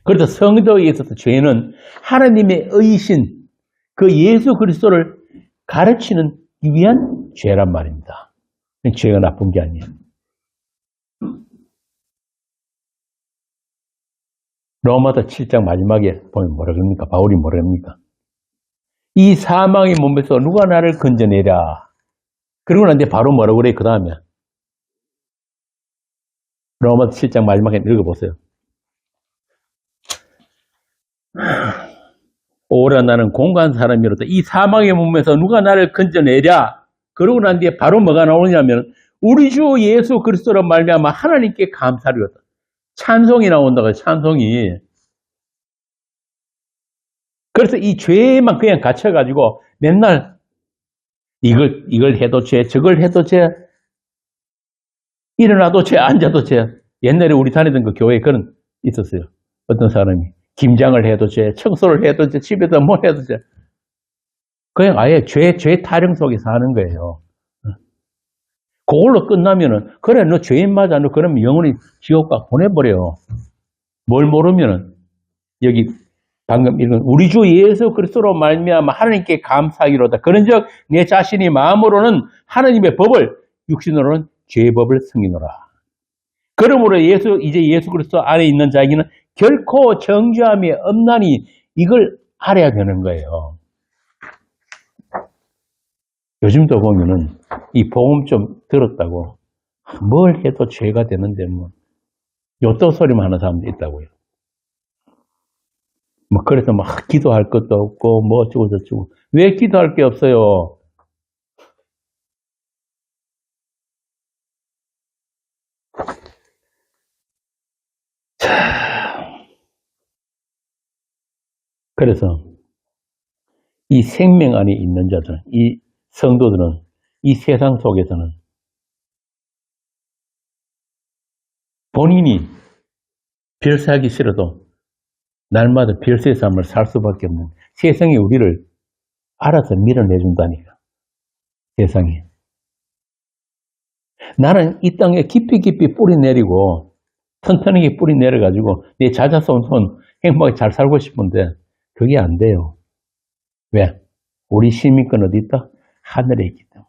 그래서 성도에 있어서 죄는 하나님의 의신, 그 예수 그리스도를 가르치는 위한 죄란 말입니다. 죄가 나쁜 게 아니에요. 로마서 7장 마지막에 보면 뭐라 그럽니까? 바울이 뭐라 합니까? 이 사망의 몸에서 누가 나를 건져내랴. 그러고 난데 바로 뭐라 그래? 그 다음에 로마서 7장 마지막에 읽어보세요. 오라 나는 공고한 사람이로다. 이 사망의 몸에서 누가 나를 건져내랴. 그러고 난 뒤에 바로 뭐가 나오냐면 우리 주 예수 그리스도로 말미암아 하나님께 감사하리로다. 찬송이 나온다고 해요. 찬송이. 그래서 이 죄에만 그냥 갇혀가지고 맨날 이걸 해도 죄, 저걸 해도 죄, 일어나도 죄, 앉아도 죄. 옛날에 우리 다니던 그 교회에 그런 있었어요. 어떤 사람이 김장을 해도 죄, 청소를 해도 죄, 집에서 뭘 해도 죄. 그냥 아예 죄 타령 속에서 하는 거예요. 그걸로 끝나면은 그래 너 죄인 맞아. 너 그러면 영원히 지옥 가 보내버려. 뭘 모르면은 여기 방금 읽은 우리 주 예수 그리스도로 말미암아 하나님께 감사하기로다. 그런즉 내 자신이 마음으로는 하나님의 법을 육신으로는 죄의 법을 승인하라. 그러므로 이제 예수 그리스도 안에 있는 자에게는 결코 정죄함이 없나니 이걸 알아야 되는 거예요. 요즘도 보면은 이 복음 좀 들었다고 뭘 해도 죄가 되는데 뭐 요또 소리만 하는 사람도 있다고요. 뭐 그래서 막 기도할 것도 없고 뭐 어쩌고 저쩌고. 왜 기도할 게 없어요? 그래서 이 생명 안에 있는 자들은, 이 성도들은 이 세상 속에서는 본인이 별세하기 싫어도 날마다 별세의 삶을 살 수밖에 없는 세상이 우리를 알아서 밀어내준다니까. 세상이. 나는 이 땅에 깊이 뿌리 내리고 튼튼하게 뿌리 내려가지고 내 자자손손 행복하게 잘 살고 싶은데 그게 안 돼요. 왜? 우리 시민권 어디 있다? 하늘에 있기 때문에.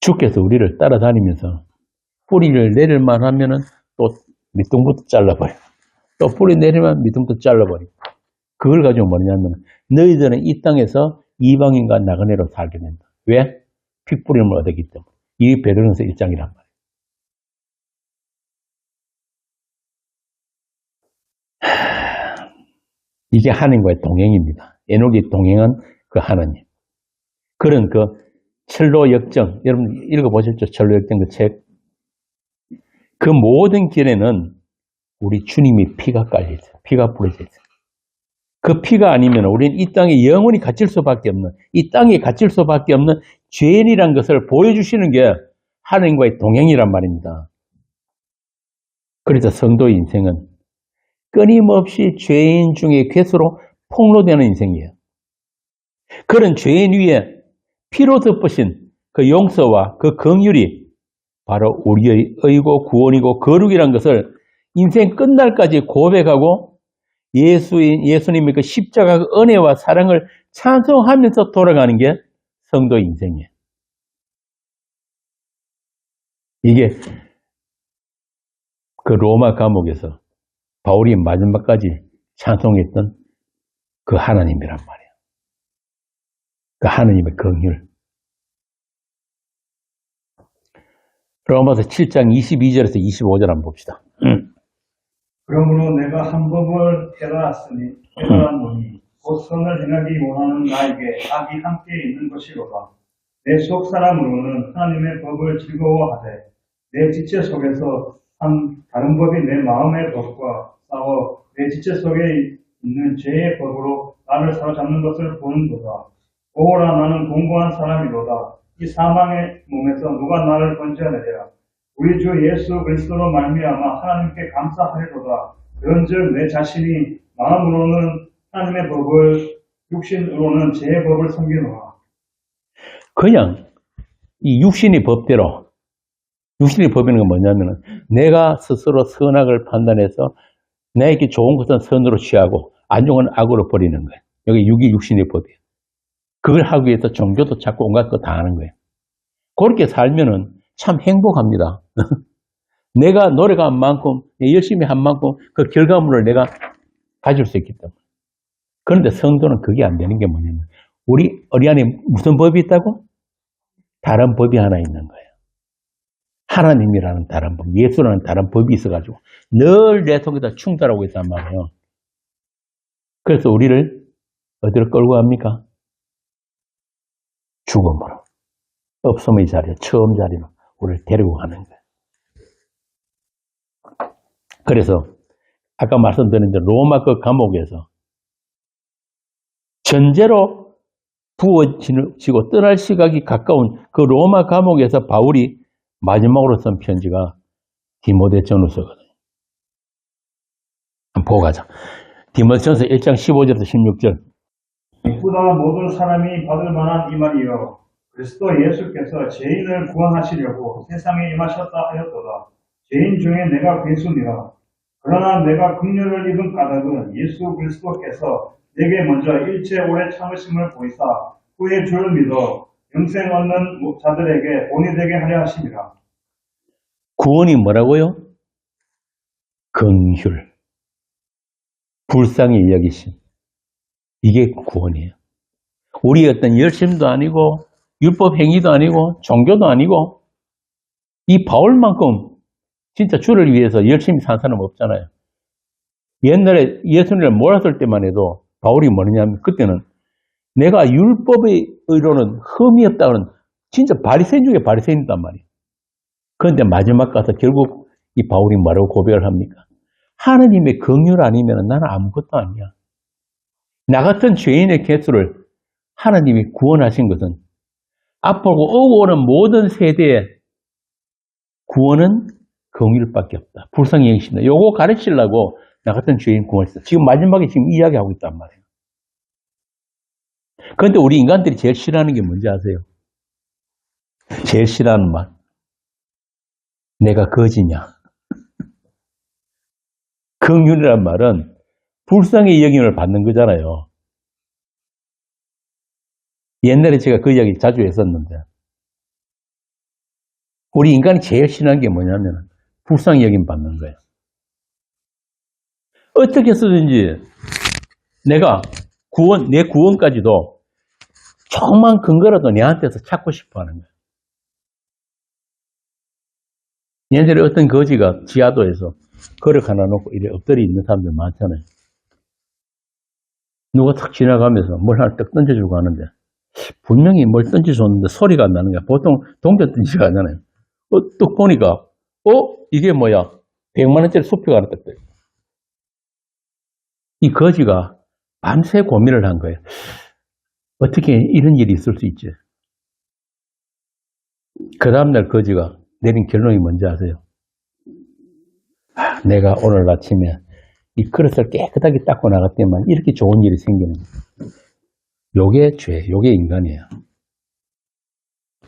주께서 우리를 따라다니면서 뿌리를 내릴만 하면은 또 밑둥부터 잘라버려. 또 뿌리 내리면 밑둥부터 잘라버리고. 그걸 가지고 뭐냐면 너희들은 이 땅에서 이방인과 나그네로 살게 된다. 왜? 핏부림을 얻었기 때문에. 이 베드로전서 1장이란 말이에요. 이게 하나님과의 동행입니다. 에녹이 동행한 그 하나님. 그런 그 철로 역정, 여러분 읽어보셨죠? 철로 역정 그 책. 그 모든 길에는 우리 주님이 피가 깔려있어요. 피가 뿌려져 있어요. 그 피가 아니면 우리는 이 땅에 영원히 갇힐 수밖에 없는, 이 땅에 갇힐 수밖에 없는 죄인이란 것을 보여주시는 게 하나님과의 동행이란 말입니다. 그래서 성도의 인생은 끊임없이 죄인 중에 괴수로 폭로되는 인생이에요. 그런 죄인 위에 피로 덮으신 그 용서와 그 긍휼이 바로 우리의 의고 구원이고 거룩이란 것을 인생 끝날까지 고백하고 예수님의 그 십자가 그 은혜와 사랑을 찬송하면서 돌아가는 게 성도의 인생이에요. 이게 그 로마 감옥에서 바울이 마지막까지 찬송했던 그 하나님이란 말이에요. 그 하나님의 긍휼. 로마서 7장 22절에서 25절 한번 봅시다. 그러므로 내가 한 법을 깨달았으니 곧 선을 행하기 원하는 나에게 악이 함께 있는 것이로다. 내 속 사람으로는 하나님의 법을 즐거워하되 내 지체 속에서 한 다른 법이 내 마음의 법과 싸워 내 지체 속에 있는 죄의 법으로 나를 사로잡는 것을 보는도다. 오호라 나는 공고한 사람이로다. 이 사망의 몸에서 누가 나를 건져내랴. 우리 주 예수 그리스도로 말미암아 하나님께 감사하리로다. 그런즉 내 자신이 마음으로는 하나님의 법을 육신으로는 죄의 법을 섬기노라. 그냥 이 육신의 법대로, 육신의 법이라는 건 뭐냐면은 내가 스스로 선악을 판단해서 나에게 좋은 것은 선으로 취하고 안 좋은 건 악으로 버리는 거예요. 여기 육신의 법이에요. 그걸 하기 위해서 종교도 자꾸 온갖 거 다 하는 거예요. 그렇게 살면은 참 행복합니다. 내가 노력한 만큼, 열심히 한 만큼 그 결과물을 내가 가질 수 있기 때문에. 그런데 성도는 그게 안 되는 게 뭐냐면 우리 안에 무슨 법이 있다고? 다른 법이 하나 있는 거예요. 하나님이라는 다른 법, 예수라는 다른 법이 있어가지고 늘 내 속에다 충돌하고 있단 말이에요. 그래서 우리를 어디로 끌고 갑니까? 죽음으로. 없음의 자리로, 처음 자리로 우리를 데리고 가는 거예요. 그래서 아까 말씀드린 대로 로마 그 감옥에서 전제로 부어지고 떠날 시각이 가까운 그 로마 감옥에서 바울이 마지막으로 쓴 편지가 디모데전후서거든요. 한번 보고 가자. 디모데전서 1장 15절에서 16절. 보다 모든 사람이 받을 만한 이 말이요. 그리스도 예수께서 죄인을 구원하시려고 세상에 임하셨다 하였도다. 죄인 중에 내가 괴수니라. 그러나 내가 긍휼을 입은 까닭은 예수 그리스도께서 내게 먼저 일체 오래 참으심을 보이사 후에 주를 믿어 영생 얻는 자들에게 본이 되게 하려 하심이라. 구원이 뭐라고요? 긍휼. 불쌍히 여기심. 이게 구원이에요. 우리 어떤 열심도 아니고 율법 행위도 아니고 종교도 아니고 이 바울만큼 진짜 주를 위해서 열심히 산 사람 없잖아요. 옛날에 예수님을 몰았을 때만 해도 바울이 뭐냐면 그때는 내가 율법의 의로는 흠이 없다는 진짜 바리새인 중에 바리새인이단 말이에요. 그런데 마지막 가서 결국 이 바울이 뭐라고 고백을 합니까? 하나님의 긍휼 아니면 나는 아무것도 아니야. 나 같은 죄인의 개수를 하나님이 구원하신 것은 앞으로 오고 오는 모든 세대의 구원은 긍휼밖에 없다. 불쌍히 여기신다. 요거 가르치려고 나 같은 죄인 구원했어. 지금 마지막에 지금 이야기하고 있단 말이에요. 그런데 우리 인간들이 제일 싫어하는 게 뭔지 아세요? 제일 싫어하는 말. 내가 거지냐. 긍휼이란 말은 불쌍히 여김을 받는 거잖아요. 옛날에 제가 그 이야기 자주 했었는데 우리 인간이 제일 싫어하는 게 뭐냐면 불쌍히 여김 받는 거예요. 어떻게 해서든지 내가 구원, 내 구원까지도 조그만 근거라도 내한테서 찾고 싶어 하는 거야. 얘네들이 어떤 거지가 지하도에서 그릇 하나 놓고 이래 엎드려 있는 사람들 많잖아요. 누가 탁 지나가면서 뭘 하나 딱 던져주고 하는데 분명히 뭘 던져줬는데 소리가 안 나는 거야. 보통 동전 던지가 하잖아요. 뚝 보니까 이게 뭐야? 100만 원짜리 수표가 하나 딱 떠요. 이 거지가 밤새 고민을 한 거예요. 어떻게 이런 일이 있을 수 있지? 그 다음날 거지가 내린 결론이 뭔지 아세요? 내가 오늘 아침에 이 그릇을 깨끗하게 닦고 나갔더니만 이렇게 좋은 일이 생기는 거예요. 요게 죄, 요게 인간이에요.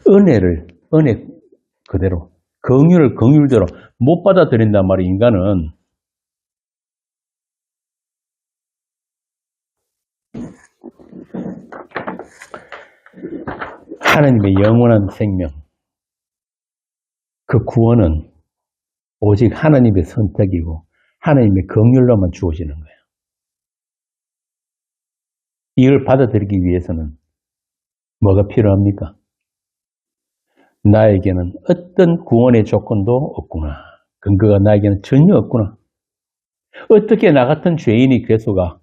은혜 그대로, 긍휼을 긍휼대로 못 받아들인단 말이에요, 인간은. 하나님의 영원한 생명, 그 구원은 오직 하나님의 선택이고 하나님의 긍휼로만 주어지는 거예요. 이걸 받아들이기 위해서는 뭐가 필요합니까? 나에게는 어떤 구원의 조건도 없구나. 근거가 나에게는 전혀 없구나. 어떻게 나 같은 죄인이 괴수가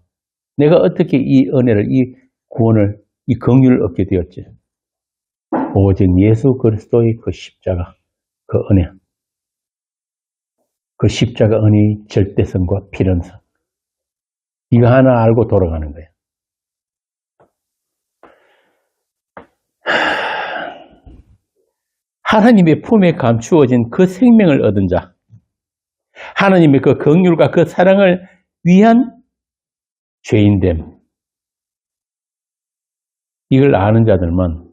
내가 어떻게 이 은혜를, 이 구원을, 이 긍휼을 얻게 되었지? 오직 예수 그리스도의 그 십자가, 그 은혜, 그 십자가 은혜의 절대성과 필연성, 이거 하나 알고 돌아가는 거예요. 하나님의 품에 감추어진 그 생명을 얻은 자, 하나님의 그 긍휼과 그 사랑을 위한 죄인됨, 이걸 아는 자들만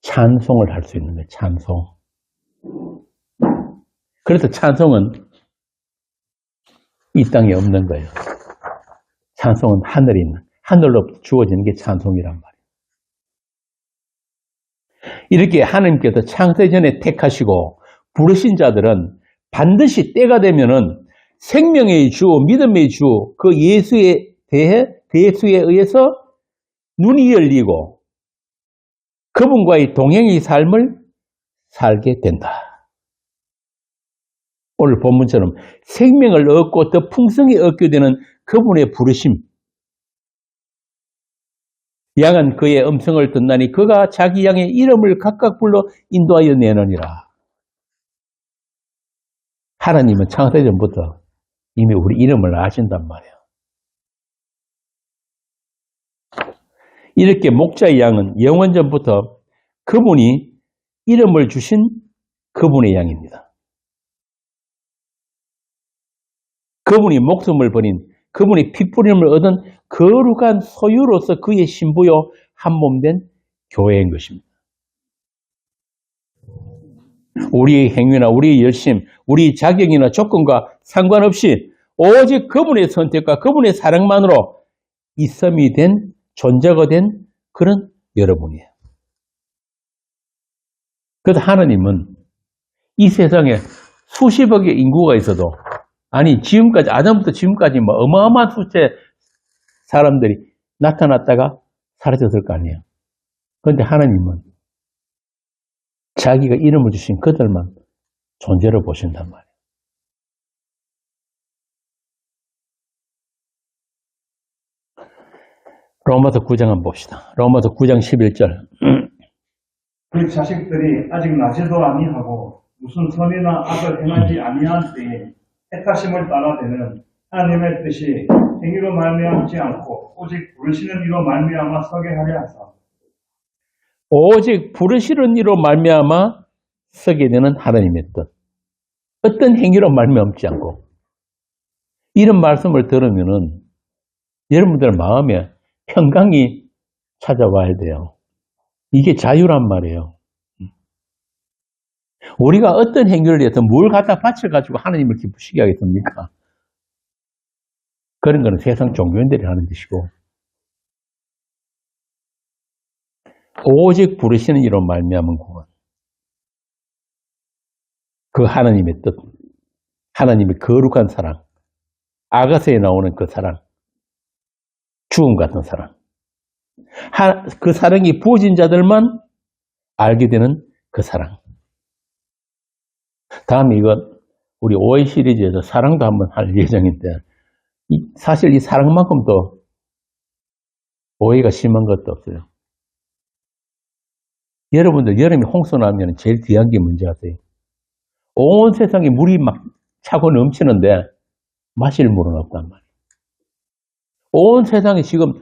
찬송을 할 수 있는 거예요. 찬송. 그래서 찬송은 이 땅에 없는 거예요. 찬송은 하늘에 있는, 하늘로 주어지는 게 찬송이란 말이에요. 이렇게 하나님께서 창세전에 택하시고 부르신 자들은 반드시 때가 되면은 생명의 주, 믿음의 주, 그 예수에 대해, 그 예수에 의해서 눈이 열리고 그분과의 동행의 삶을 살게 된다. 오늘 본문처럼 생명을 얻고 더 풍성히 얻게 되는 그분의 부르심. 양은 그의 음성을 듣나니 그가 자기 양의 이름을 각각 불러 인도하여 내느니라. 하나님은 창세전부터 이미 우리 이름을 아신단 말이에요. 이렇게 목자의 양은 영원전부터 그분이 이름을 주신 그분의 양입니다. 그분이 목숨을 버린, 그분이 핏부림을 얻은 거룩한 소유로서 그의 신부요 한몸된 교회인 것입니다. 우리의 행위나 우리의 열심, 우리의 자격이나 조건과 상관없이 오직 그분의 선택과 그분의 사랑만으로 이섬이 된, 존재가 된 그런 여러분이에요. 그래서 하나님은 이 세상에 수십억의 인구가 있어도, 아니 지금까지, 아담부터 지금까지 뭐 어마어마한 숫자의 사람들이 나타났다가 사라졌을 거 아니에요. 그런데 하나님은 자기가 이름을 주신 그들만 존재로 보신단 말이에요. 로마서 9장 한번 봅시다. 로마서 9장 11절. 그 자식들이 아직 나지도 아니하고 무슨 선이나 악을 행하지 아니한 때에 택하심을 따라되는 하나님의 뜻이 행위로 말미암지 않고 오직 부르시는 이로 말미암아 서게 하려 하사. 오직 부르시는 이로 말미암아 서게 되는 하나님의 뜻. 어떤 행위로 말미암지 않고. 이런 말씀을 들으면은 여러분들 마음에 평강이 찾아와야 돼요. 이게 자유란 말이에요. 우리가 어떤 행위를 해서 뭘 갖다 바쳐가지고 하나님을 기쁘시게 하겠습니까? 그런 거는 세상 종교인들이 하는 짓이고, 오직 부르시는 이로 말미암은 구원. 그 하나님의 뜻, 하나님의 거룩한 사랑, 아가서에 나오는 그 사랑, 죽음 같은 사랑. 그 사랑이 부어진 자들만 알게 되는 그 사랑. 다음에 이거 우리 OA 시리즈에서 사랑도 한번 할 예정인데 사실 이 사랑만큼도 오해가 심한 것도 없어요. 여러분들 여름에 홍수 나면 제일 귀한 게 뭔지 아세요? 온 세상에 물이 막 차고 넘치는데 마실 물은 없단 말이에요. 온 세상에 지금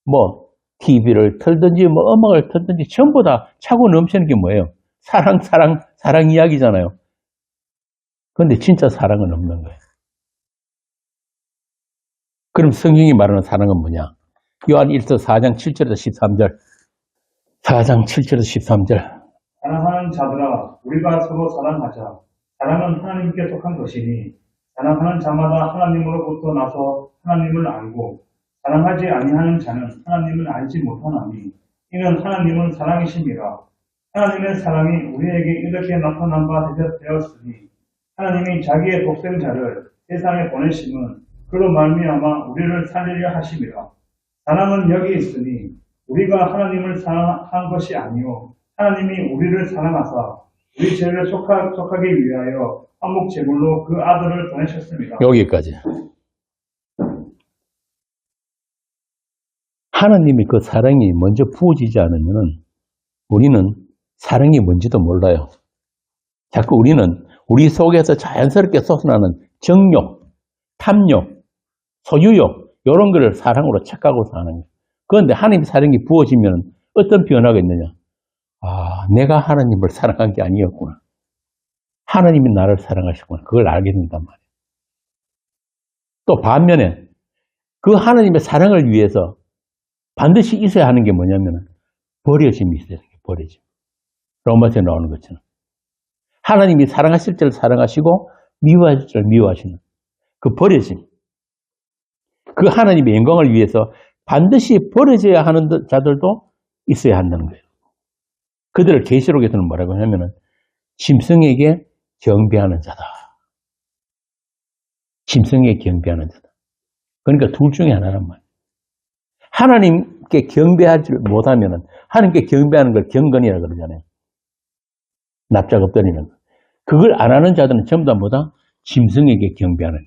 뭐 TV를 틀든지 뭐 음악을 틀든지 전부 다 차고 넘치는 게 뭐예요? 사랑 이야기잖아요. 그런데 진짜 사랑은 없는 거예요. 그럼 성경이 말하는 사랑은 뭐냐? 요한 1서 4장 7절에서 13절. 4장 7절에서 13절. 사랑하는 자들아, 우리가 서로 사랑하자. 사랑은 하나님께 속한 것이니 사랑하는 자마다 하나님으로부터 나서 하나님을 알고 사랑하지 아니하는 자는 하나님을 알지 못하나니 이는 하나님은 사랑이심이라. 하나님의 사랑이 우리에게 이렇게 나타난 바 되었으니 하나님이 자기의 독생자를 세상에 보내심은 그로 말미암아 우리를 살리려 하심이라. 사랑은 여기 있으니 우리가 하나님을 사랑한 것이 아니요 하나님이 우리를 사랑하사 우리 죄를 속하기 위하여 한몫 제물로 그 아들을 보내셨습니다. 여기까지. 하나님이 그 사랑이 먼저 부어지지 않으면 우리는 사랑이 뭔지도 몰라요. 자꾸 우리는 우리 속에서 자연스럽게 솟아나는 정욕, 탐욕, 소유욕 이런 거를 사랑으로 착각하고 사는 거예요. 그런데 하나님의 사랑이 부어지면 어떤 변화가 있느냐? 아, 내가 하나님을 사랑한 게 아니었구나. 하나님이 나를 사랑하셨구나. 그걸 알게 된단 말이에요. 또 반면에 그 하나님의 사랑을 위해서 반드시 있어야 하는 게 뭐냐면 버려짐이 있어야 돼요. 버려짐. 로마서에 나오는 것처럼. 하나님이 사랑하실 때를 사랑하시고 미워하실 때를 미워하시는 그 버려짐. 그 하나님의 영광을 위해서 반드시 버려져야 하는 자들도 있어야 한다는 거예요. 그들을 계시록에서는 뭐라고 하냐면은 짐승에게 경배하는 자다. 짐승에게 경배하는 자다. 그러니까 둘 중에 하나란 말이에요. 하나님께 경배하지 못하면은 하나님께 경배하는 걸 경건이라 그러잖아요. 납작 엎드리는 거. 그걸 안 하는 자들은 전부 다 뭐다? 짐승에게 경배하는.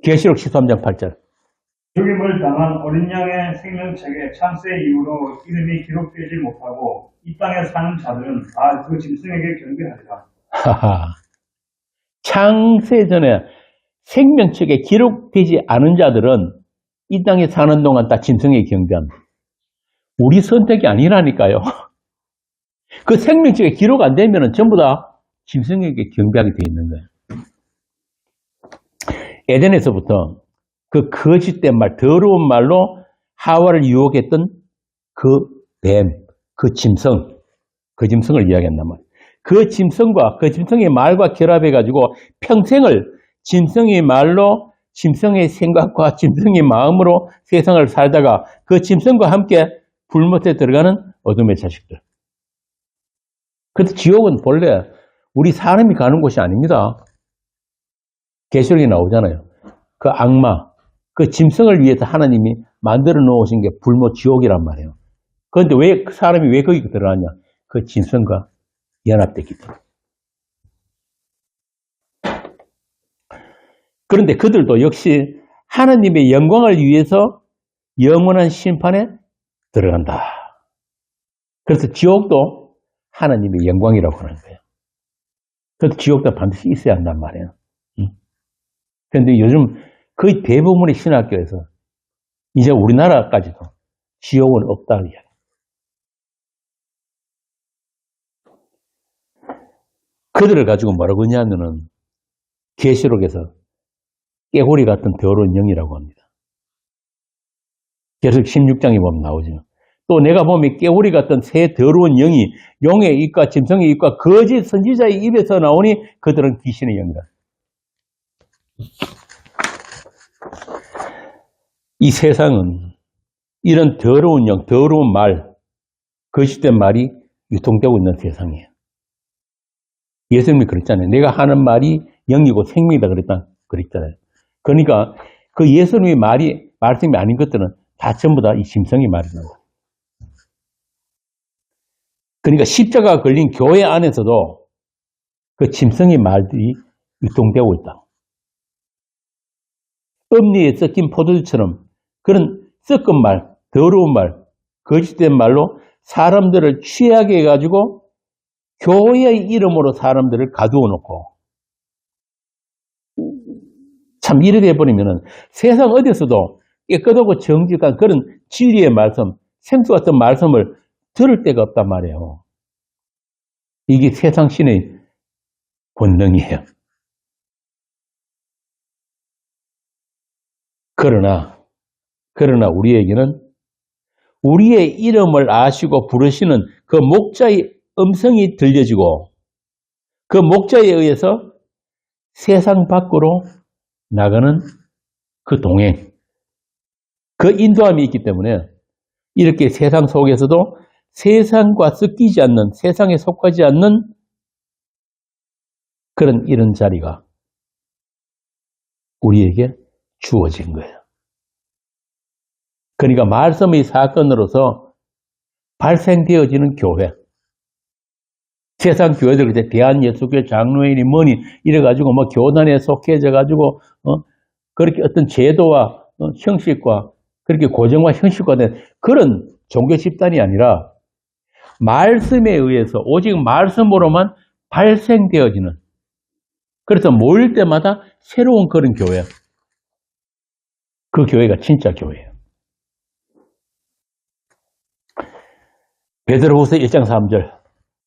계시록 13장 8절. 죽임을 당한 어린 양의 생명책에 창세 이후로 이름이 기록되지 못하고 이 땅에 사는 자들은 다 그 짐승에게 경배하리라. 하하. 창세 전에 생명책에 기록되지 않은 자들은 이 땅에 사는 동안 다 짐승에게 경배합니다. 우리 선택이 아니라니까요. 그 생명책에 기록 안 되면 전부 다 짐승에게 경배하게 되어 있는 거예요. 에덴에서부터 그 거짓된 말, 더러운 말로 하와를 유혹했던 그 뱀, 그 짐승을 이야기한단 말이에요. 그 짐승과 그 짐승의 말과 결합해가지고 평생을 짐승의 말로 짐승의 생각과 짐승의 마음으로 세상을 살다가 그 짐승과 함께 불못에 들어가는 어둠의 자식들. 그래서 지옥은 본래 우리 사람이 가는 곳이 아닙니다. 계시록에 나오잖아요. 그 악마, 그 짐승을 위해서 하나님이 만들어 놓으신 게 불못 지옥이란 말이에요. 그런데 왜 사람이 왜 거기 들어가냐? 그 짐승과 연합되기 때문에. 그런데 그들도 역시 하나님의 영광을 위해서 영원한 심판에 들어간다. 그래서 지옥도 하나님의 영광이라고 하는 거예요. 그래서 지옥도 반드시 있어야 한단 말이에요. 그런데 요즘 거의 대부분의 신학교에서 이제 우리나라까지도 지옥은 없다는 이야기. 그들을 가지고 뭐라고 하냐면은 계시록에서 깨구리 같은 더러운 영이라고 합니다. 계속 16장에 보면 나오죠. 또 내가 보면 깨구리 같은 새 더러운 영이 용의 입과 짐승의 입과 거짓 선지자의 입에서 나오니 그들은 귀신의 영이다. 이 세상은 이런 더러운 영, 더러운 말, 거짓된 말이 유통되고 있는 세상이에요. 예수님이 그랬잖아요. 내가 하는 말이 영이고 생명이다 그랬잖아요. 그러니까 그 예수님의 말씀이 아닌 것들은 다 전부 다 이 짐승이 말이다. 그러니까 십자가 걸린 교회 안에서도 그 짐승의 말들이 유통되고 있다. 음리에 섞인 포도주처럼 그런 섞은 말, 더러운 말, 거짓된 말로 사람들을 취하게 해가지고 교회의 이름으로 사람들을 가두어 놓고 참 이렇게 해버리면은 세상 어디서도 깨끗하고 정직한 그런 진리의 말씀, 생수 같은 말씀을 들을 데가 없단 말이에요. 이게 세상 신의 본능이에요. 그러나 우리에게는 우리의 이름을 아시고 부르시는 그 목자의 음성이 들려지고 그 목자에 의해서 세상 밖으로 나가는 그 동행, 그 인도함이 있기 때문에 이렇게 세상 속에서도 세상과 섞이지 않는, 세상에 속하지 않는 이런 자리가 우리에게 주어진 거예요. 그러니까 말씀의 사건으로서 발생되어지는 교회. 세상 교회들, 대한예수교회 장로회니 뭐니, 이래가지고 교단에 속해져가지고, 그렇게 어떤 제도와 형식과 그렇게 고정과 형식화된 그런 종교 집단이 아니라 말씀에 의해서 오직 말씀으로만 발생되어지는, 그래서 모일 때마다 새로운 그런 교회. 그 교회가 진짜 교회예요. 베드로후서 1장 3절.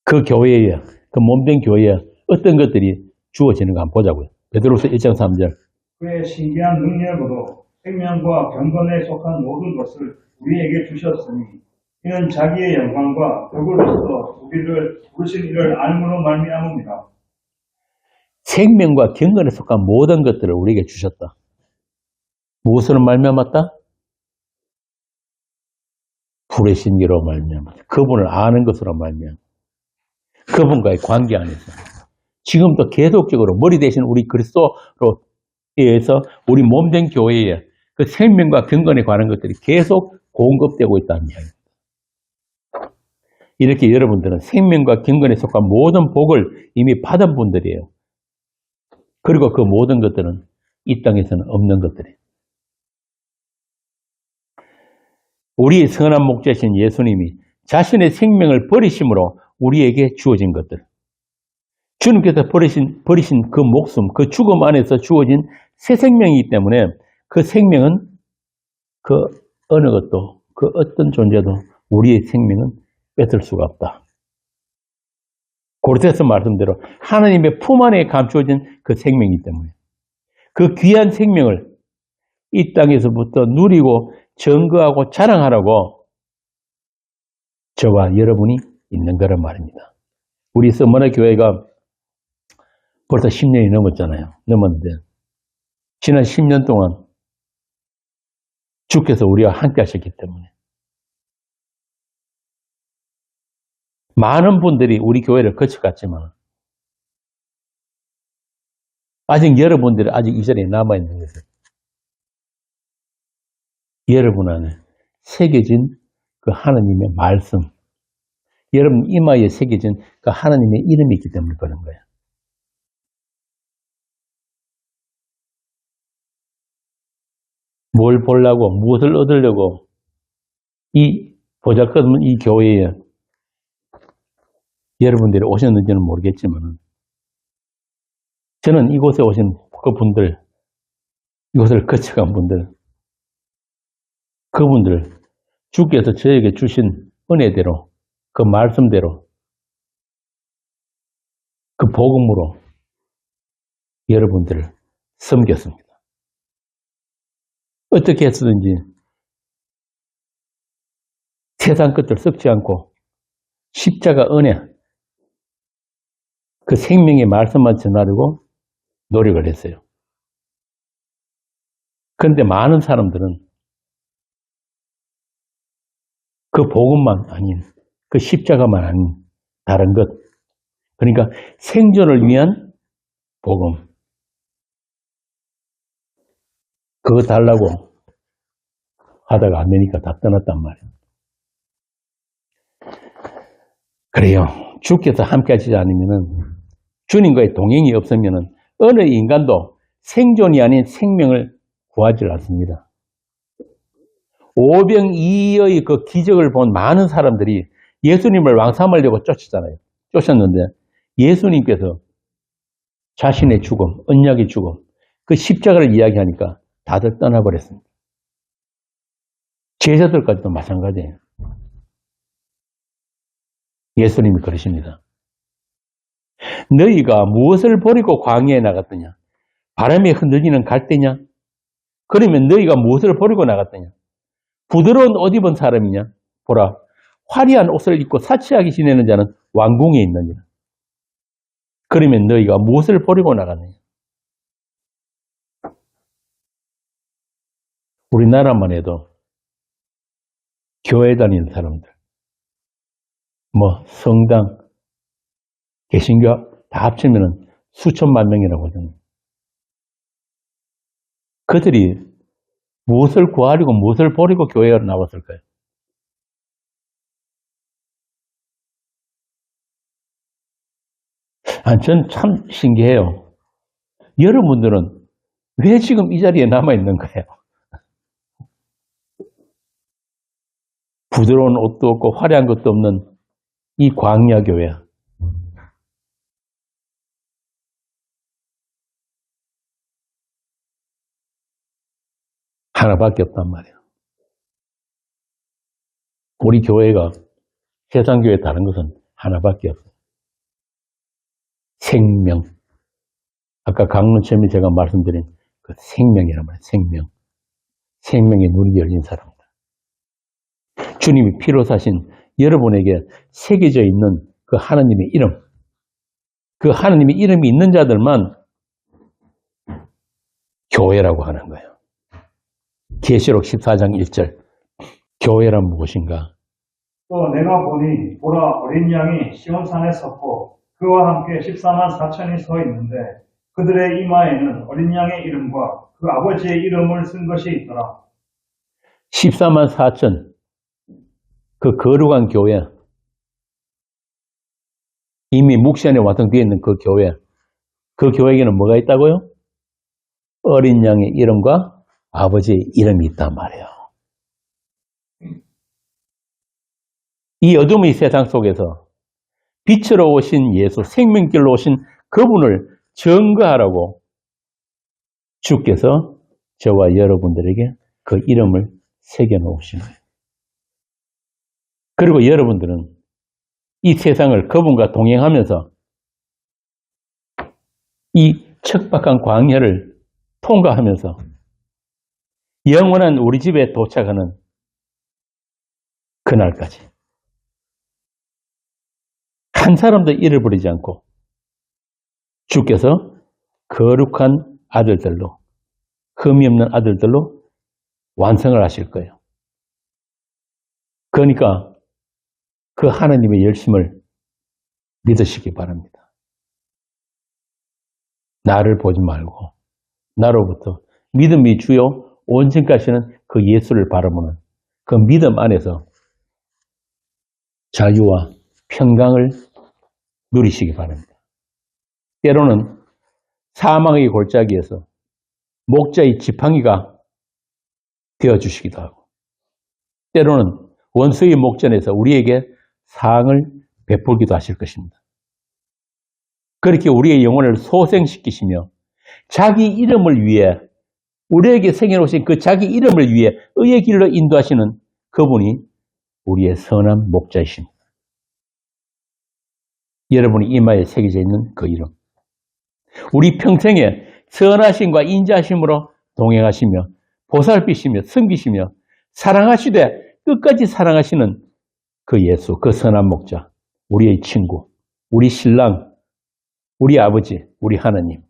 그 교회에, 그 몸된 교회에 어떤 것들이 주어지는가 한번 보자고요. 베드로후서 1장 3절. 그의 신기한 능력으로 생명과 경건에 속한 모든 것을 우리에게 주셨으니 이는 자기의 영광과 덕으로서 우리를 부르신 이를 알므로 말미암습니다. 생명과 경건에 속한 모든 것들을 우리에게 주셨다. 무엇으로 말미암았다? 부르신 이로 말미암았다. 그분을 아는 것으로 말미암았다. 그분과의 관계 안에서 지금도 계속적으로 머리 대신 우리 그리스도로 의해서 우리 몸된 교회에 그 생명과 경건에 관한 것들이 계속 공급되고 있다는 이야기입니다. 이렇게 여러분들은 생명과 경건에 속한 모든 복을 이미 받은 분들이에요. 그리고 그 모든 것들은 이 땅에서는 없는 것들이에요. 우리의 선한 목자신 예수님이 자신의 생명을 버리심으로 우리에게 주어진 것들. 주님께서 버리신 그 목숨, 그 죽음 안에서 주어진 새 생명이기 때문에 그 생명은 그 어느 것도, 그 어떤 존재도 우리의 생명은 뺏을 수가 없다. 고린도서 말씀대로 하나님의 품 안에 감추어진 그 생명이기 때문에 그 귀한 생명을 이 땅에서부터 누리고 증거하고 자랑하라고 저와 여러분이 있는 거란 말입니다. 우리 서머너 교회가 벌써 10년이 넘었잖아요. 넘었는데 지난 10년 동안 주께서 우리와 함께 하셨기 때문에 많은 분들이 우리 교회를 거쳐갔지만 아직 여러분들이 아직 이 자리에 남아있는 것은 여러분 안에 새겨진 그 하나님의 말씀, 여러분 이마에 새겨진 그 하나님의 이름이 있기 때문에 그런 거예요. 뭘 보려고, 무엇을 얻으려고 이 보잘것없는 이 교회에 여러분들이 오셨는지는 모르겠지만 저는 이곳에 오신 그 분들, 이곳을 거쳐간 분들, 그분들 주께서 저에게 주신 은혜대로 그 말씀대로 그 복음으로 여러분들을 섬겼습니다. 어떻게 했든지 세상 것들 썩지 않고 십자가 은혜, 그 생명의 말씀만 전하려고 노력을 했어요. 그런데 많은 사람들은 그 복음만 아닌, 그 십자가만 아닌 다른 것, 그러니까 생존을 위한 복음, 그거 달라고 하다가 안 되니까 다 떠났단 말이에요. 그래요. 주께서 함께 하시지 않으면은, 주님과의 동행이 없으면은 어느 인간도 생존이 아닌 생명을 구하지 않습니다. 오병이어의 그 기적을 본 많은 사람들이 예수님을 왕삼하려고 쫓았잖아요. 쫓았는데 예수님께서 자신의 죽음, 언약의 죽음, 그 십자가를 이야기하니까 다들 떠나버렸습니다. 제자들까지도 마찬가지예요. 예수님이 그러십니다. 너희가 무엇을 버리고 광야에 나갔더냐? 바람에 흔들리는 갈대냐? 그러면 너희가 무엇을 버리고 나갔더냐? 부드러운 옷 입은 사람이냐? 보라, 화려한 옷을 입고 사치하게 지내는 자는 왕궁에 있느니라. 그러면 너희가 무엇을 버리고 나갔느냐? 우리나라만 해도 교회 다니는 사람들, 성당, 개신교 다 합치면 수천만 명이라고 하잖아요. 그들이 무엇을 구하려고 무엇을 버리고 교회에 나왔을까요? 전 참 신기해요. 여러분들은 왜 지금 이 자리에 남아있는 거예요? 부드러운 옷도 없고 화려한 것도 없는 이 광야 교회. 하나밖에 없단 말이에요. 우리 교회가 세상 교회 다른 것은 하나밖에 없어요. 생명. 아까 강론 처음에 제가 말씀드린 그 생명이란 말이에요. 생명. 생명의 눈이 열린 사람이다. 주님이 피로 사신 여러분에게 새겨져 있는 그 하나님의 이름. 그 하나님의 이름이 있는 자들만 교회라고 하는 거예요. 계시록 14장 1절. 교회란 무엇인가? 또 내가 보니 보라 어린 양이 시온산에 섰고 그와 함께 14만 4천이 서 있는데 그들의 이마에는 어린 양의 이름과 그 아버지의 이름을 쓴 것이 있더라. 14만 4천. 그 거룩한 교회. 이미 묵시안에 완성되어 있는 그 교회. 그 교회에게는 뭐가 있다고요? 어린 양의 이름과 아버지의 이름이 있단 말이에요. 이 어둠의 세상 속에서 빛으로 오신 예수, 생명길로 오신 그분을 증거하라고 주께서 저와 여러분들에게 그 이름을 새겨놓으신 거예요. 그리고 여러분들은 이 세상을 그분과 동행하면서 이 척박한 광야를 통과하면서 영원한 우리 집에 도착하는 그날까지 한 사람도 잃어버리지 않고 주께서 거룩한 아들들로, 흠이 없는 아들들로 완성을 하실 거예요. 그러니까 그 하나님의 열심을 믿으시기 바랍니다. 나를 보지 말고 나로부터 믿음이 주요 온전까지는 그 예수를 바라보는 그 믿음 안에서 자유와 평강을 누리시기 바랍니다. 때로는 사망의 골짜기에서 목자의 지팡이가 되어주시기도 하고 때로는 원수의 목전에서 우리에게 사항을 베풀기도 하실 것입니다. 그렇게 우리의 영혼을 소생시키시며 자기 이름을 위해 우리에게 생겨놓으신 그 자기 이름을 위해 의의 길로 인도하시는 그분이 우리의 선한 목자이십니다. 여러분이 이마에 새겨져 있는 그 이름. 우리 평생에 선하심과 인자하심으로 동행하시며 보살피시며 섬기시며 사랑하시되 끝까지 사랑하시는 그 예수, 그 선한 목자, 우리의 친구, 우리 신랑, 우리 아버지, 우리 하나님,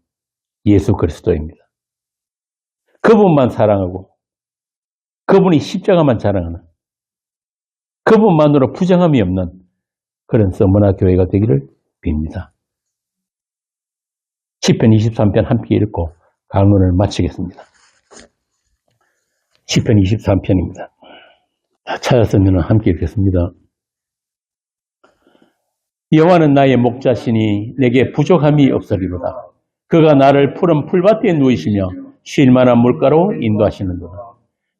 예수 그리스도입니다. 그분만 사랑하고 그분이 십자가만 자랑하는 그분만으로 부정함이 없는 그런 서머나 교회가 되기를 빕니다. 시편 23편 함께 읽고 강론을 마치겠습니다. 시편 23편입니다. 찾았으면 함께 읽겠습니다. 여호와는 나의 목자시니 내게 부족함이 없으리로다. 그가 나를 푸른 풀밭에 누이시며 쉴 만한 물가로 인도하시는도다.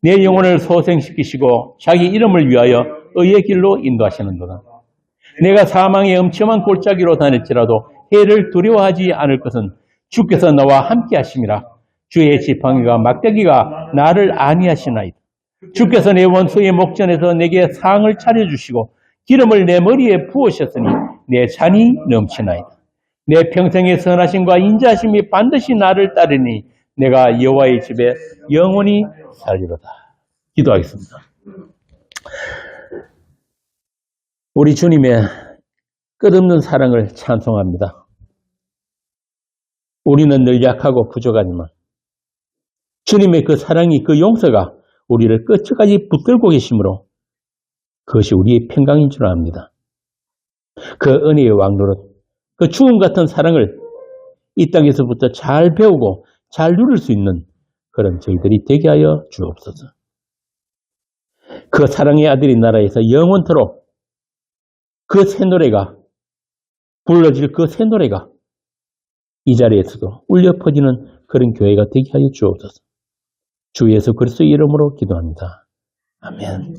내 영혼을 소생시키시고 자기 이름을 위하여 의의 길로 인도하시는도다. 내가 사망의 엄청한 골짜기로 다닐지라도 해를 두려워하지 않을 것은 주께서 나와 함께 하심이라. 주의 지팡이가 막대기가 나를 안위하시나이다. 주께서 내 원수의 목전에서 내게 상을 차려주시고 기름을 내 머리에 부으셨으니 내 잔이 넘치나이다. 내 평생의 선하심과 인자하심이 반드시 나를 따르니 내가 여호와의 집에 영원히 살리로다. 기도하겠습니다. 우리 주님의 끝없는 사랑을 찬송합니다. 우리는 늘 약하고 부족하지만 주님의 그 사랑이, 그 용서가 우리를 끝까지 붙들고 계시므로 그것이 우리의 평강인 줄 압니다. 그 은혜의 왕노릇, 그 죽음 같은 사랑을 이 땅에서부터 잘 배우고 잘 누릴 수 있는 그런 저희들이 되게 하여 주옵소서. 그 사랑의 아들인 나라에서 영원토록 그 새 노래가 불러질 그 새 노래가 이 자리에서도 울려 퍼지는 그런 교회가 되게 하여 주옵소서. 주 예수 그리스도의 이름으로 기도합니다. 아멘.